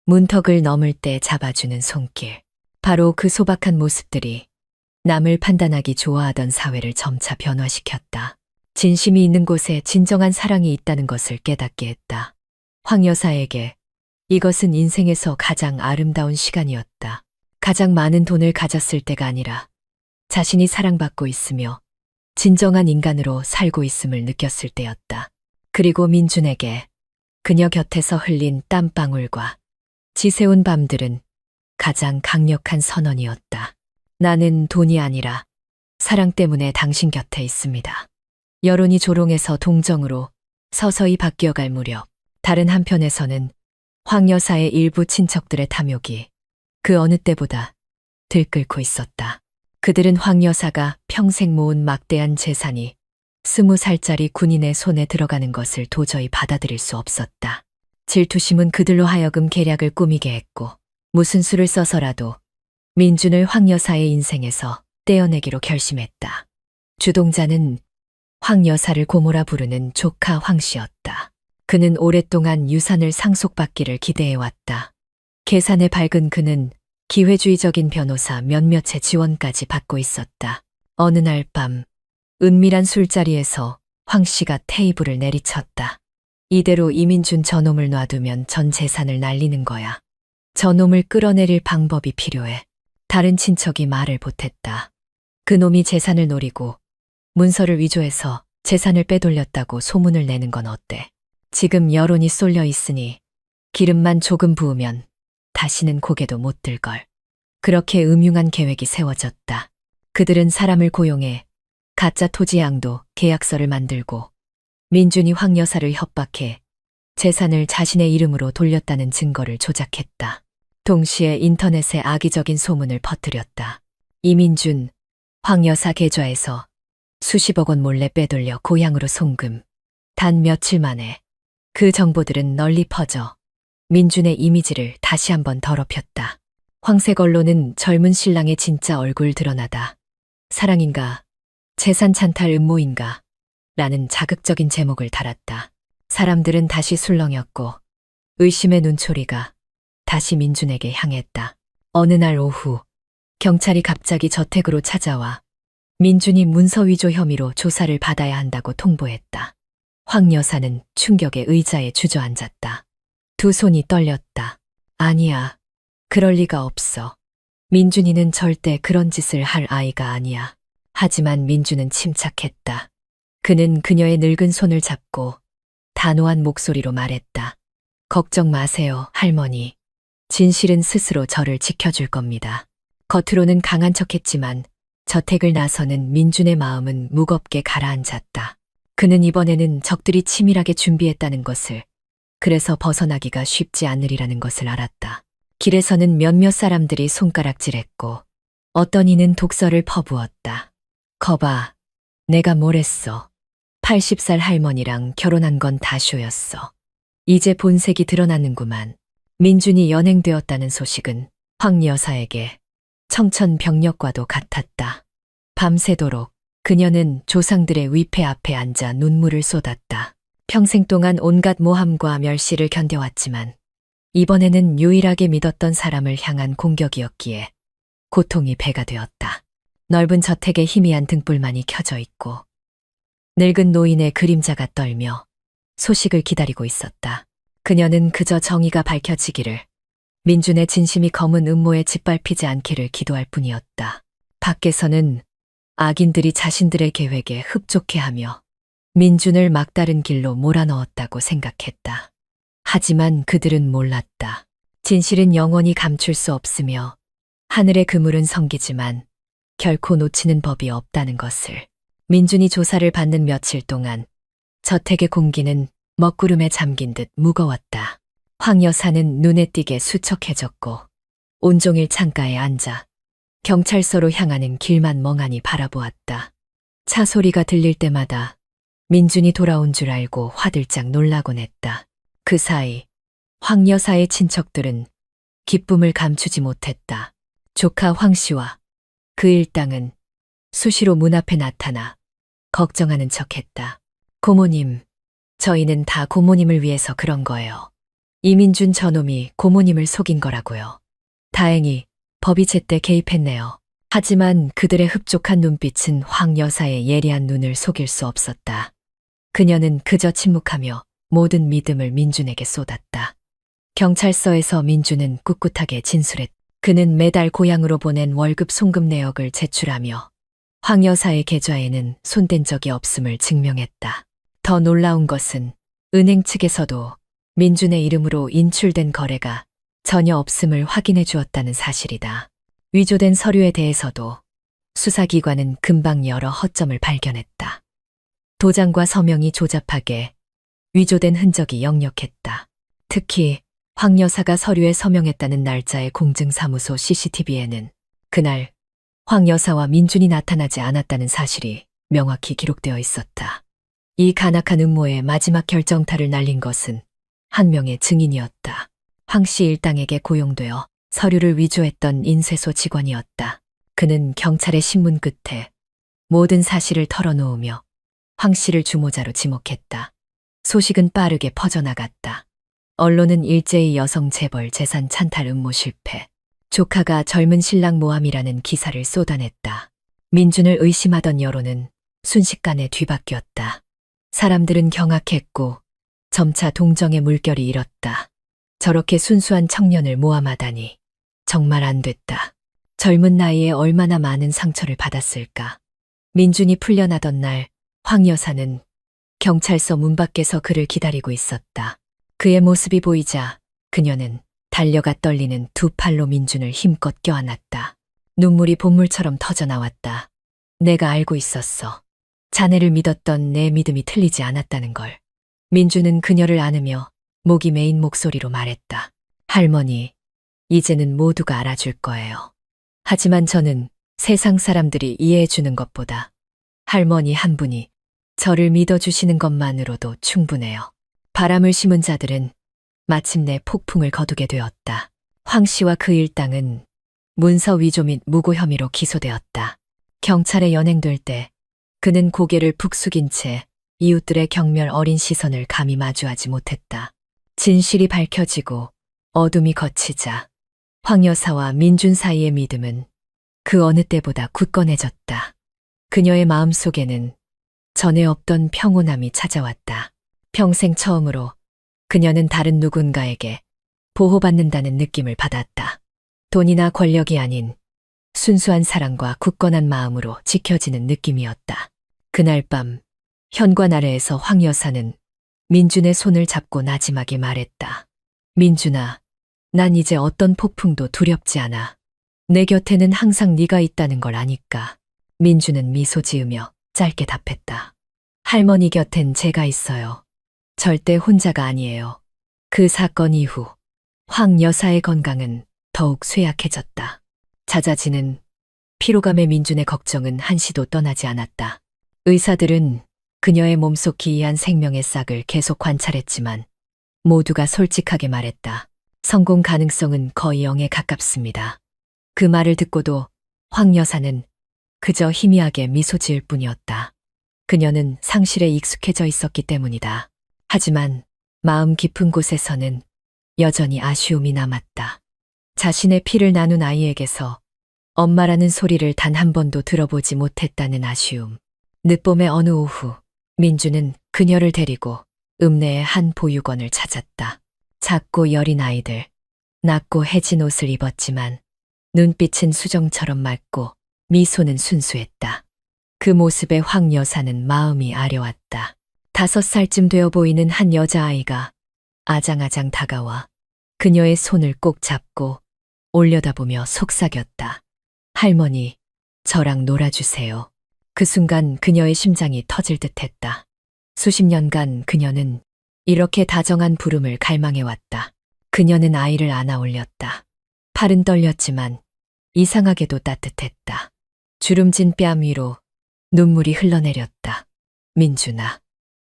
문턱을 넘을 때 잡아주는 손길. 바로 그 소박한 모습들이 남을 판단하기 좋아하던 사회를 점차 변화시켰다. 진심이 있는 곳에 진정한 사랑이 있다는 것을 깨닫게 했다. 황 여사에게 이것은 인생에서 가장 아름다운 시간이었다. 가장 많은 돈을 가졌을 때가 아니라 자신이 사랑받고 있으며 진정한 인간으로 살고 있음을 느꼈을 때였다. 그리고 민준에게 그녀 곁에서 흘린 땀방울과 지새운 밤들은 가장 강력한 선언이었다. 나는 돈이 아니라 사랑 때문에 당신 곁에 있습니다. 여론이 조롱에서 동정으로 서서히 바뀌어갈 무렵 다른 한편에서는 황 여사의 일부 친척들의 탐욕이 그 어느 때보다 들끓고 있었다. 그들은 황 여사가 평생 모은 막대한 재산이 20살짜리 군인의 손에 들어가는 것을 도저히 받아들일 수 없었다. 질투심은 그들로 하여금 계략을 꾸미게 했고 무슨 수를 써서라도 민준을 황 여사의 인생에서 떼어내기로 결심했다. 주동자는 황 여사를 고모라 부르는 조카 황 씨였다. 그는 오랫동안 유산을 상속받기를 기대해왔다. 계산에 밝은 그는 기회주의적인 변호사 몇몇의 지원까지 받고 있었다. 어느 날 밤 은밀한 술자리에서 황 씨가 테이블을 내리쳤다. 이대로 이민준 저놈을 놔두면 전 재산을 날리는 거야. 저놈을 끌어내릴 방법이 필요해. 다른 친척이 말을 보탰다. 그놈이 재산을 노리고 문서를 위조해서 재산을 빼돌렸다고 소문을 내는 건 어때? 지금 여론이 쏠려 있으니 기름만 조금 부으면 다시는 고개도 못 들걸. 그렇게 음흉한 계획이 세워졌다. 그들은 사람을 고용해 가짜 토지 양도 계약서를 만들고 민준이 황 여사를 협박해 재산을 자신의 이름으로 돌렸다는 증거를 조작했다. 동시에 인터넷에 악의적인 소문을 퍼뜨렸다. 이민준, 황 여사 계좌에서 수십억 원 몰래 빼돌려 고향으로 송금. 단 며칠 만에 그 정보들은 널리 퍼져 민준의 이미지를 다시 한번 더럽혔다. 황색 언론은 젊은 신랑의 진짜 얼굴 드러나다. 사랑인가? 재산 찬탈 음모인가? 라는 자극적인 제목을 달았다. 사람들은 다시 술렁였고 의심의 눈초리가 다시 민준에게 향했다. 어느 날 오후 경찰이 갑자기 저택으로 찾아와 민준이 문서 위조 혐의로 조사를 받아야 한다고 통보했다. 황 여사는 충격에 의자에 주저앉았다. 두 손이 떨렸다. 아니야. 그럴 리가 없어. 민준이는 절대 그런 짓을 할 아이가 아니야. 하지만 민준은 침착했다. 그는 그녀의 늙은 손을 잡고 단호한 목소리로 말했다. 걱정 마세요, 할머니. 진실은 스스로 저를 지켜줄 겁니다. 겉으로는 강한 척했지만 저택을 나서는 민준의 마음은 무겁게 가라앉았다. 그는 이번에는 적들이 치밀하게 준비했다는 것을, 그래서 벗어나기가 쉽지 않으리라는 것을 알았다. 길에서는 몇몇 사람들이 손가락질했고 어떤 이는 독설을 퍼부었다. 거봐, 내가 뭘 했어. 80살 할머니랑 결혼한 건 다 쇼였어. 이제 본색이 드러났는구만. 민준이 연행되었다는 소식은 황 여사에게 청천벽력과도 같았다. 밤새도록 그녀는 조상들의 위패 앞에 앉아 눈물을 쏟았다. 평생 동안 온갖 모함과 멸시를 견뎌왔지만 이번에는 유일하게 믿었던 사람을 향한 공격이었기에 고통이 배가 되었다. 넓은 저택에 희미한 등불만이 켜져 있고 늙은 노인의 그림자가 떨며 소식을 기다리고 있었다. 그녀는 그저 정의가 밝혀지기를, 민준의 진심이 검은 음모에 짓밟히지 않기를 기도할 뿐이었다. 밖에서는 악인들이 자신들의 계획에 흡족해하며 민준을 막다른 길로 몰아넣었다고 생각했다. 하지만 그들은 몰랐다. 진실은 영원히 감출 수 없으며 하늘의 그물은 성기지만 결코 놓치는 법이 없다는 것을. 민준이 조사를 받는 며칠 동안 저택의 공기는 먹구름에 잠긴 듯 무거웠다. 황 여사는 눈에 띄게 수척해졌고 온종일 창가에 앉아 경찰서로 향하는 길만 멍하니 바라보았다. 차 소리가 들릴 때마다 민준이 돌아온 줄 알고 화들짝 놀라곤 했다. 그 사이 황 여사의 친척들은 기쁨을 감추지 못했다. 조카 황 씨와 그 일당은 수시로 문 앞에 나타나 걱정하는 척했다. 고모님, 저희는 다 고모님을 위해서 그런 거예요. 이민준 저놈이 고모님을 속인 거라고요. 다행히 법이 제때 개입했네요. 하지만 그들의 흡족한 눈빛은 황 여사의 예리한 눈을 속일 수 없었다. 그녀는 그저 침묵하며 모든 믿음을 민준에게 쏟았다. 경찰서에서 민준은 꿋꿋하게 진술했다. 그는 매달 고향으로 보낸 월급 송금 내역을 제출하며 황 여사의 계좌에는 손댄 적이 없음을 증명했다. 더 놀라운 것은 은행 측에서도 민준의 이름으로 인출된 거래가 전혀 없음을 확인해 주었다는 사실이다. 위조된 서류에 대해서도 수사기관은 금방 여러 허점을 발견했다. 도장과 서명이 조잡하게 위조된 흔적이 역력했다. 특히 황 여사가 서류에 서명했다는 날짜의 공증사무소 CCTV에는 그날 황 여사와 민준이 나타나지 않았다는 사실이 명확히 기록되어 있었다. 이 간악한 음모의 마지막 결정타를 날린 것은 한 명의 증인이었다. 황 씨 일당에게 고용되어 서류를 위조했던 인쇄소 직원이었다. 그는 경찰의 신문 끝에 모든 사실을 털어놓으며 황 씨를 주모자로 지목했다. 소식은 빠르게 퍼져나갔다. 언론은 일제히 여성 재벌 재산 찬탈 음모 실패, 조카가 젊은 신랑 모함이라는 기사를 쏟아냈다. 민준을 의심하던 여론은 순식간에 뒤바뀌었다. 사람들은 경악했고 점차 동정의 물결이 일었다. 저렇게 순수한 청년을 모함하다니 정말 안 됐다. 젊은 나이에 얼마나 많은 상처를 받았을까. 민준이 풀려나던 날 황 여사는 경찰서 문 밖에서 그를 기다리고 있었다. 그의 모습이 보이자 그녀는 달려가 떨리는 두 팔로 민준을 힘껏 껴안았다. 눈물이 본물처럼 터져나왔다. 내가 알고 있었어. 자네를 믿었던 내 믿음이 틀리지 않았다는 걸. 민주는 그녀를 안으며 목이 메인 목소리로 말했다. 할머니, 이제는 모두가 알아줄 거예요. 하지만 저는 세상 사람들이 이해해 주는 것보다 할머니 한 분이 저를 믿어주시는 것만으로도 충분해요. 바람을 심은 자들은 마침내 폭풍을 거두게 되었다. 황 씨와 그 일당은 문서 위조 및 무고 혐의로 기소되었다. 경찰에 연행될 때 그는 고개를 푹 숙인 채 이웃들의 경멸 어린 시선을 감히 마주하지 못했다. 진실이 밝혀지고 어둠이 걷히자 황 여사와 민준 사이의 믿음은 그 어느 때보다 굳건해졌다. 그녀의 마음속에는 전에 없던 평온함이 찾아왔다. 평생 처음으로 그녀는 다른 누군가에게 보호받는다는 느낌을 받았다. 돈이나 권력이 아닌 순수한 사랑과 굳건한 마음으로 지켜지는 느낌이었다. 그날 밤 현관 아래에서 황 여사는 민준의 손을 잡고 나지막이 말했다. 민준아, 난 이제 어떤 폭풍도 두렵지 않아. 내 곁에는 항상 네가 있다는 걸 아니까. 민준은 미소 지으며 짧게 답했다. 할머니 곁엔 제가 있어요. 절대 혼자가 아니에요. 그 사건 이후 황 여사의 건강은 더욱 쇠약해졌다. 잦아지는 피로감에 민준의 걱정은 한시도 떠나지 않았다. 의사들은 그녀의 몸속 기이한 생명의 싹을 계속 관찰했지만 모두가 솔직하게 말했다. 성공 가능성은 거의 0에 가깝습니다. 그 말을 듣고도 황 여사는 그저 희미하게 미소 지을 뿐이었다. 그녀는 상실에 익숙해져 있었기 때문이다. 하지만 마음 깊은 곳에서는 여전히 아쉬움이 남았다. 자신의 피를 나눈 아이에게서 엄마라는 소리를 단 한 번도 들어보지 못했다는 아쉬움. 늦봄의 어느 오후, 민주는 그녀를 데리고 읍내의 한 보육원을 찾았다. 작고 여린 아이들, 낮고 해진 옷을 입었지만 눈빛은 수정처럼 맑고 미소는 순수했다. 그 모습에 황 여사는 마음이 아려왔다. 5살쯤 되어 보이는 한 여자아이가 아장아장 다가와 그녀의 손을 꼭 잡고 올려다보며 속삭였다. 할머니, 저랑 놀아주세요. 그 순간 그녀의 심장이 터질 듯했다. 수십 년간 그녀는 이렇게 다정한 부름을 갈망해왔다. 그녀는 아이를 안아 올렸다. 팔은 떨렸지만 이상하게도 따뜻했다. 주름진 뺨 위로 눈물이 흘러내렸다. 민준아,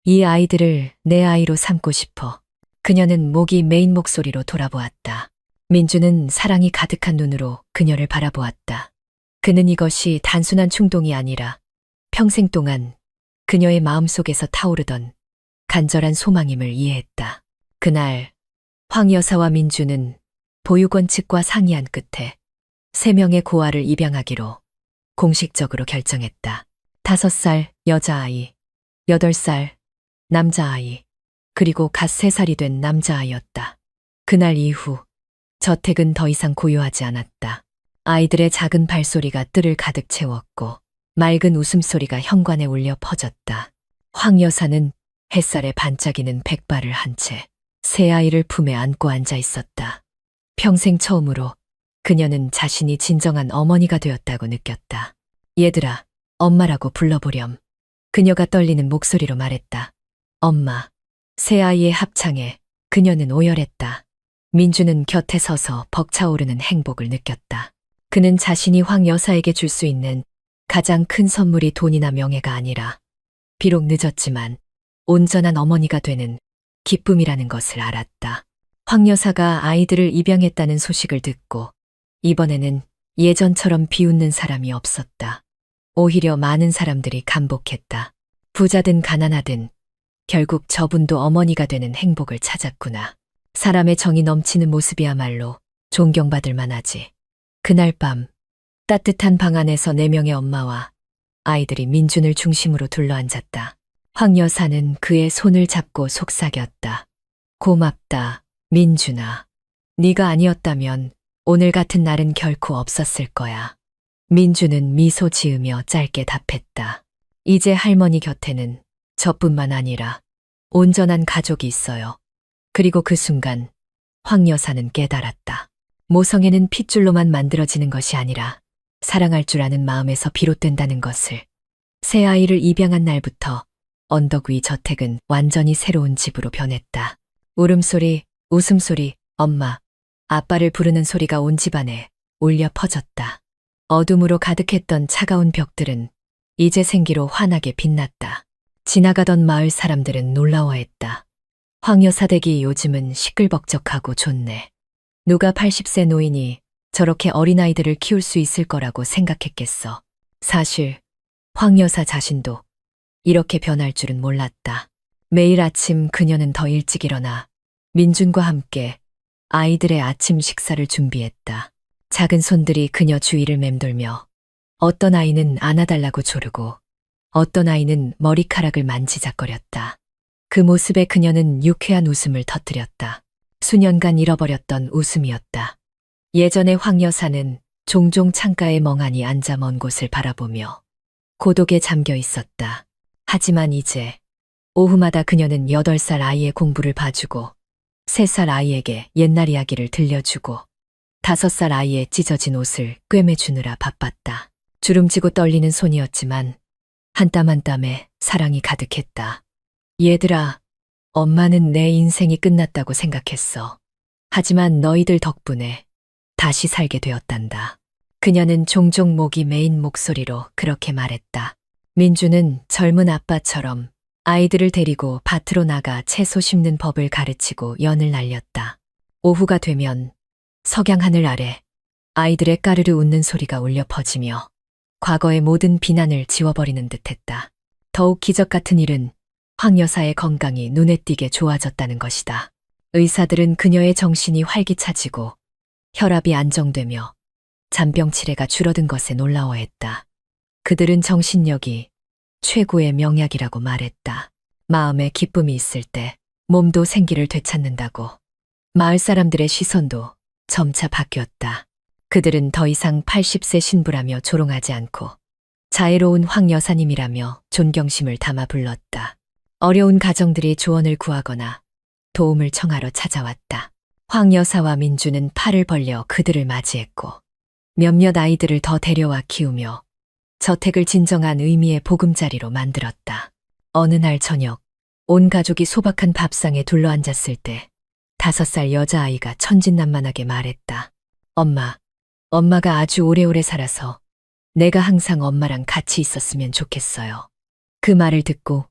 이 아이들을 내 아이로 삼고 싶어. 그녀는 목이 메인 목소리로 돌아보았다. 민준은 사랑이 가득한 눈으로 그녀를 바라보았다. 그는 이것이 단순한 충동이 아니라 평생 동안 그녀의 마음속에서 타오르던 간절한 소망임을 이해했다. 그날 황 여사와 민준은 보육원 측과 상의한 끝에 3명의 고아를 입양하기로 공식적으로 결정했다. 5살 여자아이, 8살 남자아이, 그리고 갓 3살이 된 남자아이였다. 그날 이후 저택은 더 이상 고요하지 않았다. 아이들의 작은 발소리가 뜰을 가득 채웠고 맑은 웃음소리가 현관에 울려 퍼졌다. 황 여사는 햇살에 반짝이는 백발을 한 채 새 아이를 품에 안고 앉아 있었다. 평생 처음으로 그녀는 자신이 진정한 어머니가 되었다고 느꼈다. 얘들아, 엄마라고 불러보렴. 그녀가 떨리는 목소리로 말했다. 엄마. 새 아이의 합창에 그녀는 오열했다. 민주는 곁에 서서 벅차오르는 행복을 느꼈다. 그는 자신이 황 여사에게 줄 수 있는 가장 큰 선물이 돈이나 명예가 아니라 비록 늦었지만 온전한 어머니가 되는 기쁨이라는 것을 알았다. 황 여사가 아이들을 입양했다는 소식을 듣고 이번에는 예전처럼 비웃는 사람이 없었다. 오히려 많은 사람들이 감복했다. 부자든 가난하든 결국 저분도 어머니가 되는 행복을 찾았구나. 사람의 정이 넘치는 모습이야말로 존경받을 만하지. 그날 밤 따뜻한 방 안에서 4명의 엄마와 아이들이 민준을 중심으로 둘러앉았다. 황 여사는 그의 손을 잡고 속삭였다. 고맙다, 민준아. 네가 아니었다면 오늘 같은 날은 결코 없었을 거야. 민준은 미소 지으며 짧게 답했다. 이제 할머니 곁에는 저뿐만 아니라 온전한 가족이 있어요. 그리고 그 순간 황 여사는 깨달았다. 모성애는 핏줄로만 만들어지는 것이 아니라 사랑할 줄 아는 마음에서 비롯된다는 것을. 새 아이를 입양한 날부터 언덕 위 저택은 완전히 새로운 집으로 변했다. 울음소리, 웃음소리, 엄마, 아빠를 부르는 소리가 온 집안에 울려 퍼졌다. 어둠으로 가득했던 차가운 벽들은 이제 생기로 환하게 빛났다. 지나가던 마을 사람들은 놀라워했다. 황 여사 댁이 요즘은 시끌벅적하고 좋네. 누가 80세 노인이 저렇게 어린아이들을 키울 수 있을 거라고 생각했겠어. 사실 황 여사 자신도 이렇게 변할 줄은 몰랐다. 매일 아침 그녀는 더 일찍 일어나 민준과 함께 아이들의 아침 식사를 준비했다. 작은 손들이 그녀 주위를 맴돌며 어떤 아이는 안아달라고 조르고 어떤 아이는 머리카락을 만지작거렸다. 그 모습에 그녀는 유쾌한 웃음을 터뜨렸다. 수년간 잃어버렸던 웃음이었다. 예전에 황 여사는 종종 창가에 멍하니 앉아 먼 곳을 바라보며 고독에 잠겨 있었다. 하지만 이제 오후마다 그녀는 8살 아이의 공부를 봐주고 3살 아이에게 옛날 이야기를 들려주고 5살 아이의 찢어진 옷을 꿰매주느라 바빴다. 주름지고 떨리는 손이었지만 한 땀 한 땀에 사랑이 가득했다. 얘들아, 엄마는 내 인생이 끝났다고 생각했어. 하지만 너희들 덕분에 다시 살게 되었단다. 그녀는 종종 목이 메인 목소리로 그렇게 말했다. 민주는 젊은 아빠처럼 아이들을 데리고 밭으로 나가 채소 심는 법을 가르치고 연을 날렸다. 오후가 되면 석양 하늘 아래 아이들의 까르르 웃는 소리가 울려 퍼지며 과거의 모든 비난을 지워버리는 듯했다. 더욱 기적 같은 일은 황 여사의 건강이 눈에 띄게 좋아졌다는 것이다. 의사들은 그녀의 정신이 활기차지고 혈압이 안정되며 잔병 치레가 줄어든 것에 놀라워했다. 그들은 정신력이 최고의 명약이라고 말했다. 마음에 기쁨이 있을 때 몸도 생기를 되찾는다고. 마을 사람들의 시선도 점차 바뀌었다. 그들은 더 이상 80세 신부라며 조롱하지 않고 자애로운 황 여사님이라며 존경심을 담아 불렀다. 어려운 가정들이 조언을 구하거나 도움을 청하러 찾아왔다. 황 여사와 민주는 팔을 벌려 그들을 맞이했고 몇몇 아이들을 더 데려와 키우며 저택을 진정한 의미의 보금자리로 만들었다. 어느 날 저녁, 온 가족이 소박한 밥상에 둘러앉았을 때 5살 여자아이가 천진난만하게 말했다. 엄마가 아주 오래오래 살아서 내가 항상 엄마랑 같이 있었으면 좋겠어요. 그 말을 듣고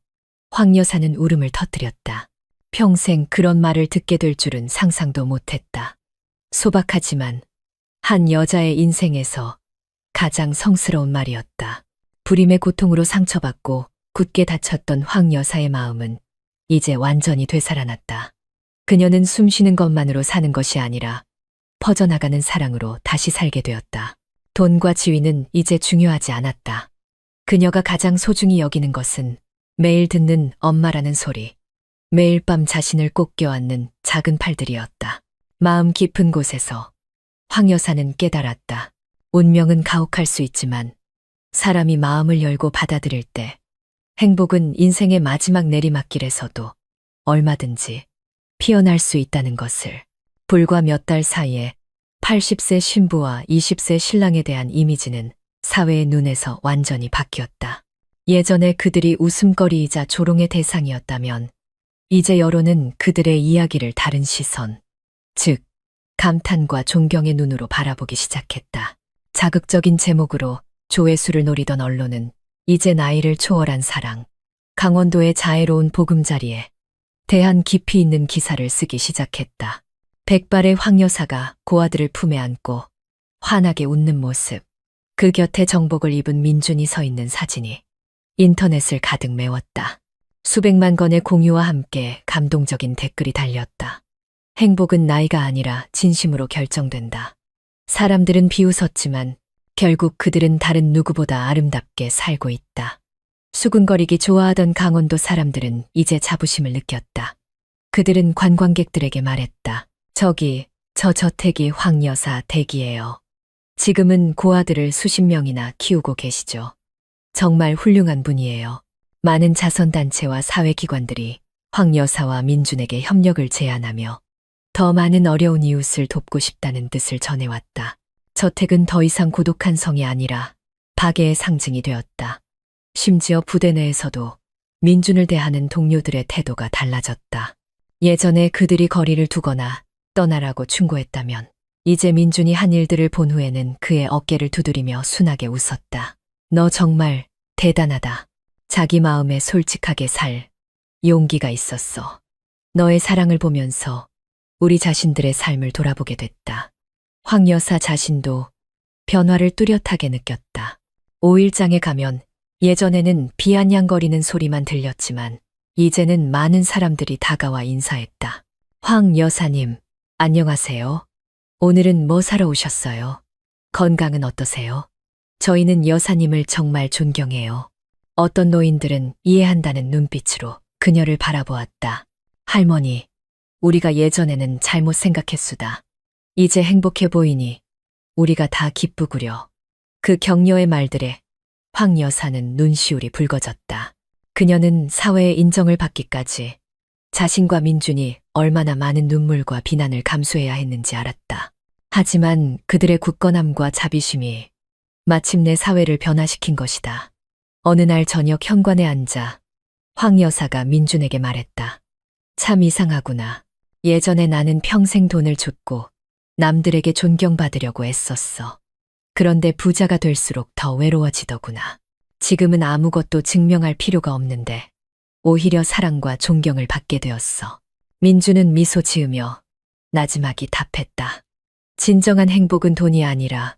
황 여사는 울음을 터뜨렸다. 평생 그런 말을 듣게 될 줄은 상상도 못했다. 소박하지만 한 여자의 인생에서 가장 성스러운 말이었다. 불임의 고통으로 상처받고 굳게 다쳤던 황 여사의 마음은 이제 완전히 되살아났다. 그녀는 숨쉬는 것만으로 사는 것이 아니라 퍼져나가는 사랑으로 다시 살게 되었다. 돈과 지위는 이제 중요하지 않았다. 그녀가 가장 소중히 여기는 것은 매일 듣는 엄마라는 소리, 매일 밤 자신을 꼭 껴안는 작은 팔들이었다. 마음 깊은 곳에서 황 여사는 깨달았다. 운명은 가혹할 수 있지만 사람이 마음을 열고 받아들일 때 행복은 인생의 마지막 내리막길에서도 얼마든지 피어날 수 있다는 것을. 불과 몇 달 사이에 80세 신부와 20세 신랑에 대한 이미지는 사회의 눈에서 완전히 바뀌었다. 예전에 그들이 웃음거리이자 조롱의 대상이었다면 이제 여론은 그들의 이야기를 다른 시선, 즉 감탄과 존경의 눈으로 바라보기 시작했다. 자극적인 제목으로 조회수를 노리던 언론은 이제 나이를 초월한 사랑, 강원도의 자애로운 보금자리에 대한 깊이 있는 기사를 쓰기 시작했다. 백발의 황 여사가 고아들을 품에 안고 환하게 웃는 모습, 그 곁에 정복을 입은 민준이 서 있는 사진이 인터넷을 가득 메웠다. 수백만 건의 공유와 함께 감동적인 댓글이 달렸다. 행복은 나이가 아니라 진심으로 결정된다. 사람들은 비웃었지만 결국 그들은 다른 누구보다 아름답게 살고 있다. 수군거리기 좋아하던 강원도 사람들은 이제 자부심을 느꼈다. 그들은 관광객들에게 말했다. 저기, 저 저택이 황 여사 댁이에요. 지금은 고아들을 수십 명이나 키우고 계시죠. 정말 훌륭한 분이에요. 많은 자선단체와 사회기관들이 황 여사와 민준에게 협력을 제안하며 더 많은 어려운 이웃을 돕고 싶다는 뜻을 전해왔다. 저택은 더 이상 고독한 성이 아니라 박애의 상징이 되었다. 심지어 부대 내에서도 민준을 대하는 동료들의 태도가 달라졌다. 예전에 그들이 거리를 두거나 떠나라고 충고했다면 이제 민준이 한 일들을 본 후에는 그의 어깨를 두드리며 순하게 웃었다. 너 정말 대단하다. 자기 마음에 솔직하게 살 용기가 있었어. 너의 사랑을 보면서 우리 자신들의 삶을 돌아보게 됐다. 황 여사 자신도 변화를 뚜렷하게 느꼈다. 5일장에 가면 예전에는 비아냥거리는 소리만 들렸지만 이제는 많은 사람들이 다가와 인사했다. 황 여사님, 안녕하세요. 오늘은 뭐 사러 오셨어요? 건강은 어떠세요? 저희는 여사님을 정말 존경해요. 어떤 노인들은 이해한다는 눈빛으로 그녀를 바라보았다. 할머니, 우리가 예전에는 잘못 생각했수다. 이제 행복해 보이니 우리가 다 기쁘구려. 그 격려의 말들에 황 여사는 눈시울이 붉어졌다. 그녀는 사회의 인정을 받기까지 자신과 민준이 얼마나 많은 눈물과 비난을 감수해야 했는지 알았다. 하지만 그들의 굳건함과 자비심이 마침내 사회를 변화시킨 것이다. 어느 날 저녁 현관에 앉아 황 여사가 민준에게 말했다. 참 이상하구나. 예전에 나는 평생 돈을 줬고 남들에게 존경받으려고 애썼어. 그런데 부자가 될수록 더 외로워지더구나. 지금은 아무것도 증명할 필요가 없는데 오히려 사랑과 존경을 받게 되었어. 민주는 미소 지으며 나지막이 답했다. 진정한 행복은 돈이 아니라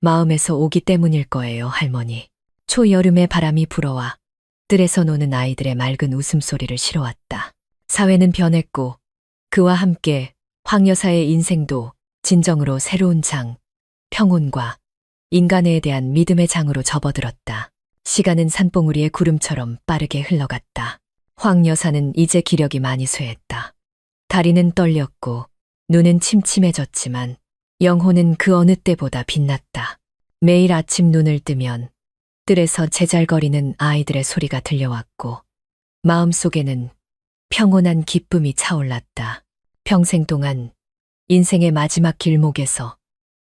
마음에서 오기 때문일 거예요, 할머니. 초여름의 바람이 불어와 뜰에서 노는 아이들의 맑은 웃음소리를 실어왔다. 사회는 변했고 그와 함께 황 여사의 인생도 진정으로 새로운 장, 평온과 인간에 대한 믿음의 장으로 접어들었다. 시간은 산봉우리의 구름처럼 빠르게 흘러갔다. 황 여사는 이제 기력이 많이 쇠했다. 다리는 떨렸고 눈은 침침해졌지만 영혼은 그 어느 때보다 빛났다. 매일 아침 눈을 뜨면 뜰에서 제잘거리는 아이들의 소리가 들려왔고 마음속에는 평온한 기쁨이 차올랐다. 평생 동안 인생의 마지막 길목에서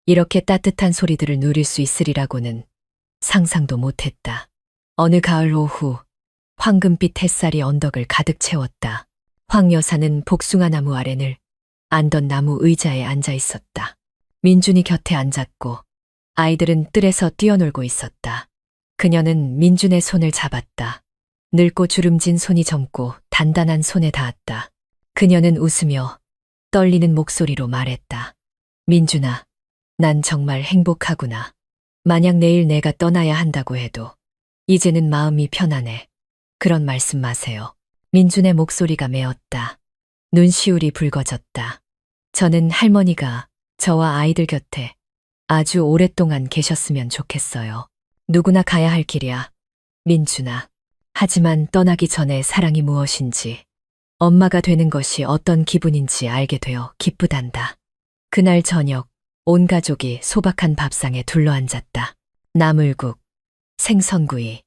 이렇게 따뜻한 소리들을 누릴 수 있으리라고는 상상도 못했다. 어느 가을 오후 황금빛 햇살이 언덕을 가득 채웠다. 황 여사는 복숭아 나무 아래 늘 앉던 나무 의자에 앉아 있었다. 민준이 곁에 앉았고 아이들은 뜰에서 뛰어놀고 있었다. 그녀는 민준의 손을 잡았다. 늙고 주름진 손이 젊고 단단한 손에 닿았다. 그녀는 웃으며 떨리는 목소리로 말했다. 민준아, 난 정말 행복하구나. 만약 내일 내가 떠나야 한다고 해도 이제는 마음이 편안해. 그런 말씀 마세요. 민준의 목소리가 메었다. 눈시울이 붉어졌다. 저는 할머니가 저와 아이들 곁에 아주 오랫동안 계셨으면 좋겠어요. 누구나 가야 할 길이야, 민준아. 하지만 떠나기 전에 사랑이 무엇인지, 엄마가 되는 것이 어떤 기분인지 알게 되어 기쁘단다. 그날 저녁 온 가족이 소박한 밥상에 둘러앉았다. 나물국, 생선구이,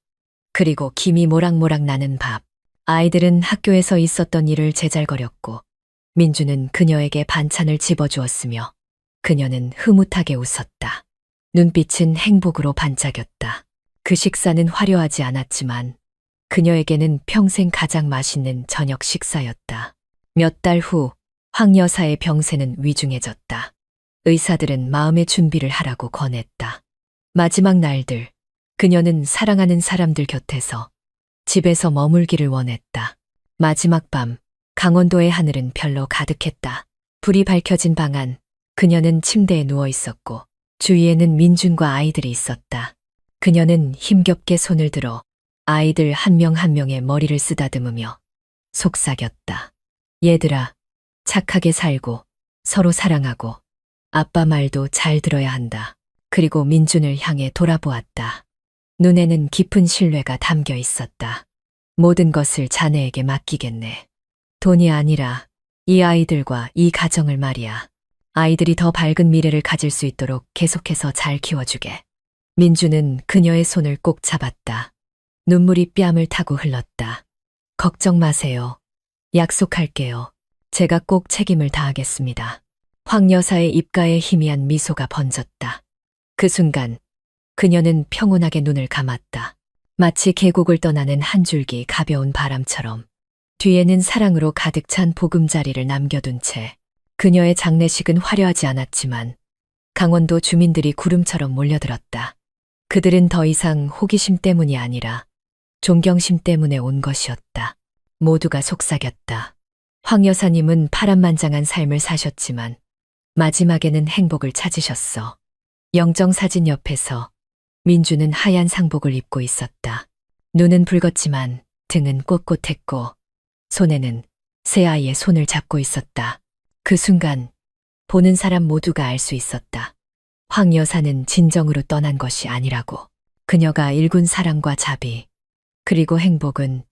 그리고 김이 모락모락 나는 밥. 아이들은 학교에서 있었던 일을 제잘거렸고 민주는 그녀에게 반찬을 집어주었으며 그녀는 흐뭇하게 웃었다. 눈빛은 행복으로 반짝였다. 그 식사는 화려하지 않았지만 그녀에게는 평생 가장 맛있는 저녁 식사였다. 몇 달 후 황 여사의 병세는 위중해졌다. 의사들은 마음의 준비를 하라고 권했다. 마지막 날들, 그녀는 사랑하는 사람들 곁에서 집에서 머물기를 원했다. 마지막 밤, 강원도의 하늘은 별로 가득했다. 불이 밝혀진 방 안, 그녀는 침대에 누워 있었고 주위에는 민준과 아이들이 있었다. 그녀는 힘겹게 손을 들어 아이들 한 명 한 명의 머리를 쓰다듬으며 속삭였다. 얘들아, 착하게 살고 서로 사랑하고 아빠 말도 잘 들어야 한다. 그리고 민준을 향해 돌아보았다. 눈에는 깊은 신뢰가 담겨 있었다. 모든 것을 자네에게 맡기겠네. 돈이 아니라 이 아이들과 이 가정을 말이야. 아이들이 더 밝은 미래를 가질 수 있도록 계속해서 잘 키워주게. 민주는 그녀의 손을 꼭 잡았다. 눈물이 뺨을 타고 흘렀다. 걱정 마세요. 약속할게요. 제가 꼭 책임을 다하겠습니다. 황 여사의 입가에 희미한 미소가 번졌다. 그 순간 그녀는 평온하게 눈을 감았다. 마치 계곡을 떠나는 한 줄기 가벼운 바람처럼 뒤에는 사랑으로 가득 찬 보금자리를 남겨둔 채 그녀의 장례식은 화려하지 않았지만 강원도 주민들이 구름처럼 몰려들었다. 그들은 더 이상 호기심 때문이 아니라 존경심 때문에 온 것이었다. 모두가 속삭였다. 황 여사님은 파란만장한 삶을 사셨지만 마지막에는 행복을 찾으셨어. 영정사진 옆에서 민주는 하얀 상복을 입고 있었다. 눈은 붉었지만 등은 꼿꼿했고 손에는 새 아이의 손을 잡고 있었다. 그 순간 보는 사람 모두가 알 수 있었다. 황 여사는 진정으로 떠난 것이 아니라고. 그녀가 일군 사랑과 자비, 그리고 행복은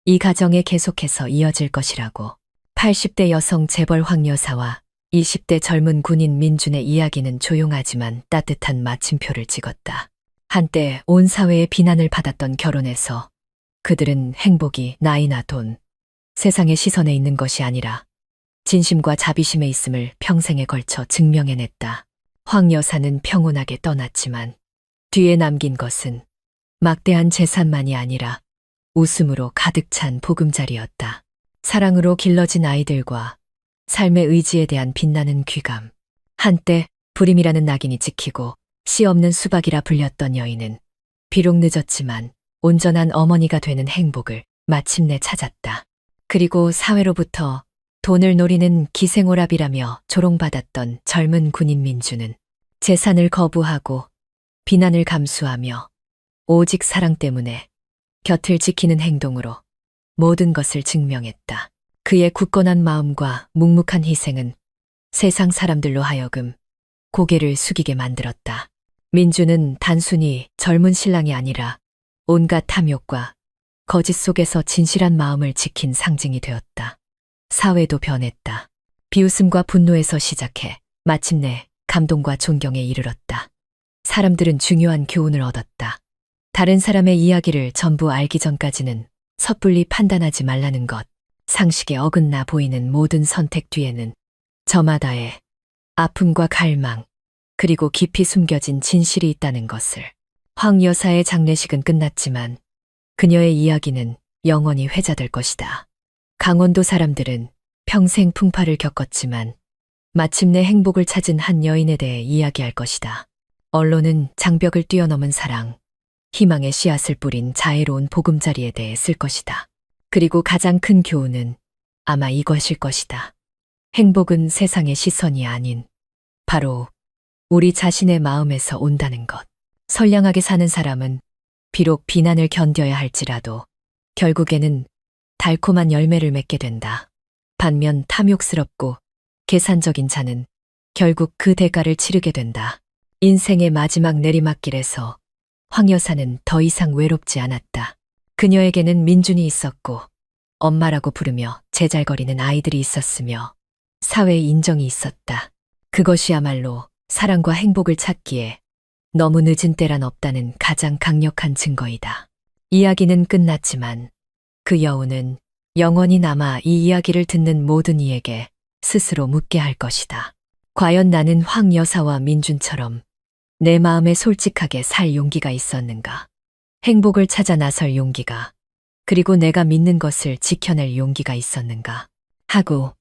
이 가정에 계속해서 이어질 것이라고. 80대 여성 재벌 황 여사와 20대 젊은 군인 민준의 이야기는 조용하지만 따뜻한 마침표를 찍었다. 한때 온 사회의 비난을 받았던 결혼에서 그들은 행복이 나이나 돈, 세상의 시선에 있는 것이 아니라 진심과 자비심에 있음을 평생에 걸쳐 증명해냈다. 황 여사는 평온하게 떠났지만 뒤에 남긴 것은 막대한 재산만이 아니라 웃음으로 가득 찬 보금자리였다. 사랑으로 길러진 아이들과 삶의 의지에 대한 빛나는 귀감. 한때 불임이라는 낙인이 찍히고 씨 없는 수박이라 불렸던 여인은 비록 늦었지만 온전한 어머니가 되는 행복을 마침내 찾았다. 그리고 사회로부터 돈을 노리는 기생오랍이라며 조롱받았던 젊은 군인 민주는 재산을 거부하고 비난을 감수하며 오직 사랑 때문에 곁을 지키는 행동으로 모든 것을 증명했다. 그의 굳건한 마음과 묵묵한 희생은 세상 사람들로 하여금 고개를 숙이게 만들었다. 민주는 단순히 젊은 신랑이 아니라 온갖 탐욕과 거짓 속에서 진실한 마음을 지킨 상징이 되었다. 사회도 변했다. 비웃음과 분노에서 시작해 마침내 감동과 존경에 이르렀다. 사람들은 중요한 교훈을 얻었다. 다른 사람의 이야기를 전부 알기 전까지는 섣불리 판단하지 말라는 것. 상식에 어긋나 보이는 모든 선택 뒤에는 저마다의 아픔과 갈망, 그리고 깊이 숨겨진 진실이 있다는 것을. 황 여사의 장례식은 끝났지만 그녀의 이야기는 영원히 회자될 것이다. 강원도 사람들은 평생 풍파를 겪었지만 마침내 행복을 찾은 한 여인에 대해 이야기할 것이다. 언론은 장벽을 뛰어넘은 사랑, 희망의 씨앗을 뿌린 자애로운 보금자리에 대해 쓸 것이다. 그리고 가장 큰 교훈은 아마 이것일 것이다. 행복은 세상의 시선이 아닌 바로 우리 자신의 마음에서 온다는 것. 선량하게 사는 사람은 비록 비난을 견뎌야 할지라도 결국에는 달콤한 열매를 맺게 된다. 반면 탐욕스럽고 계산적인 자는 결국 그 대가를 치르게 된다. 인생의 마지막 내리막길에서 황 여사는 더 이상 외롭지 않았다. 그녀에게는 민준이 있었고 엄마라고 부르며 제잘거리는 아이들이 있었으며 사회의 인정이 있었다. 그것이야말로 사랑과 행복을 찾기에 너무 늦은 때란 없다는 가장 강력한 증거이다. 이야기는 끝났지만 그 여운은 영원히 남아 이 이야기를 듣는 모든 이에게 스스로 묻게 할 것이다. 과연 나는 황 여사와 민준처럼 내 마음에 솔직하게 살 용기가 있었는가? 행복을 찾아 나설 용기가, 그리고 내가 믿는 것을 지켜낼 용기가 있었는가? 하고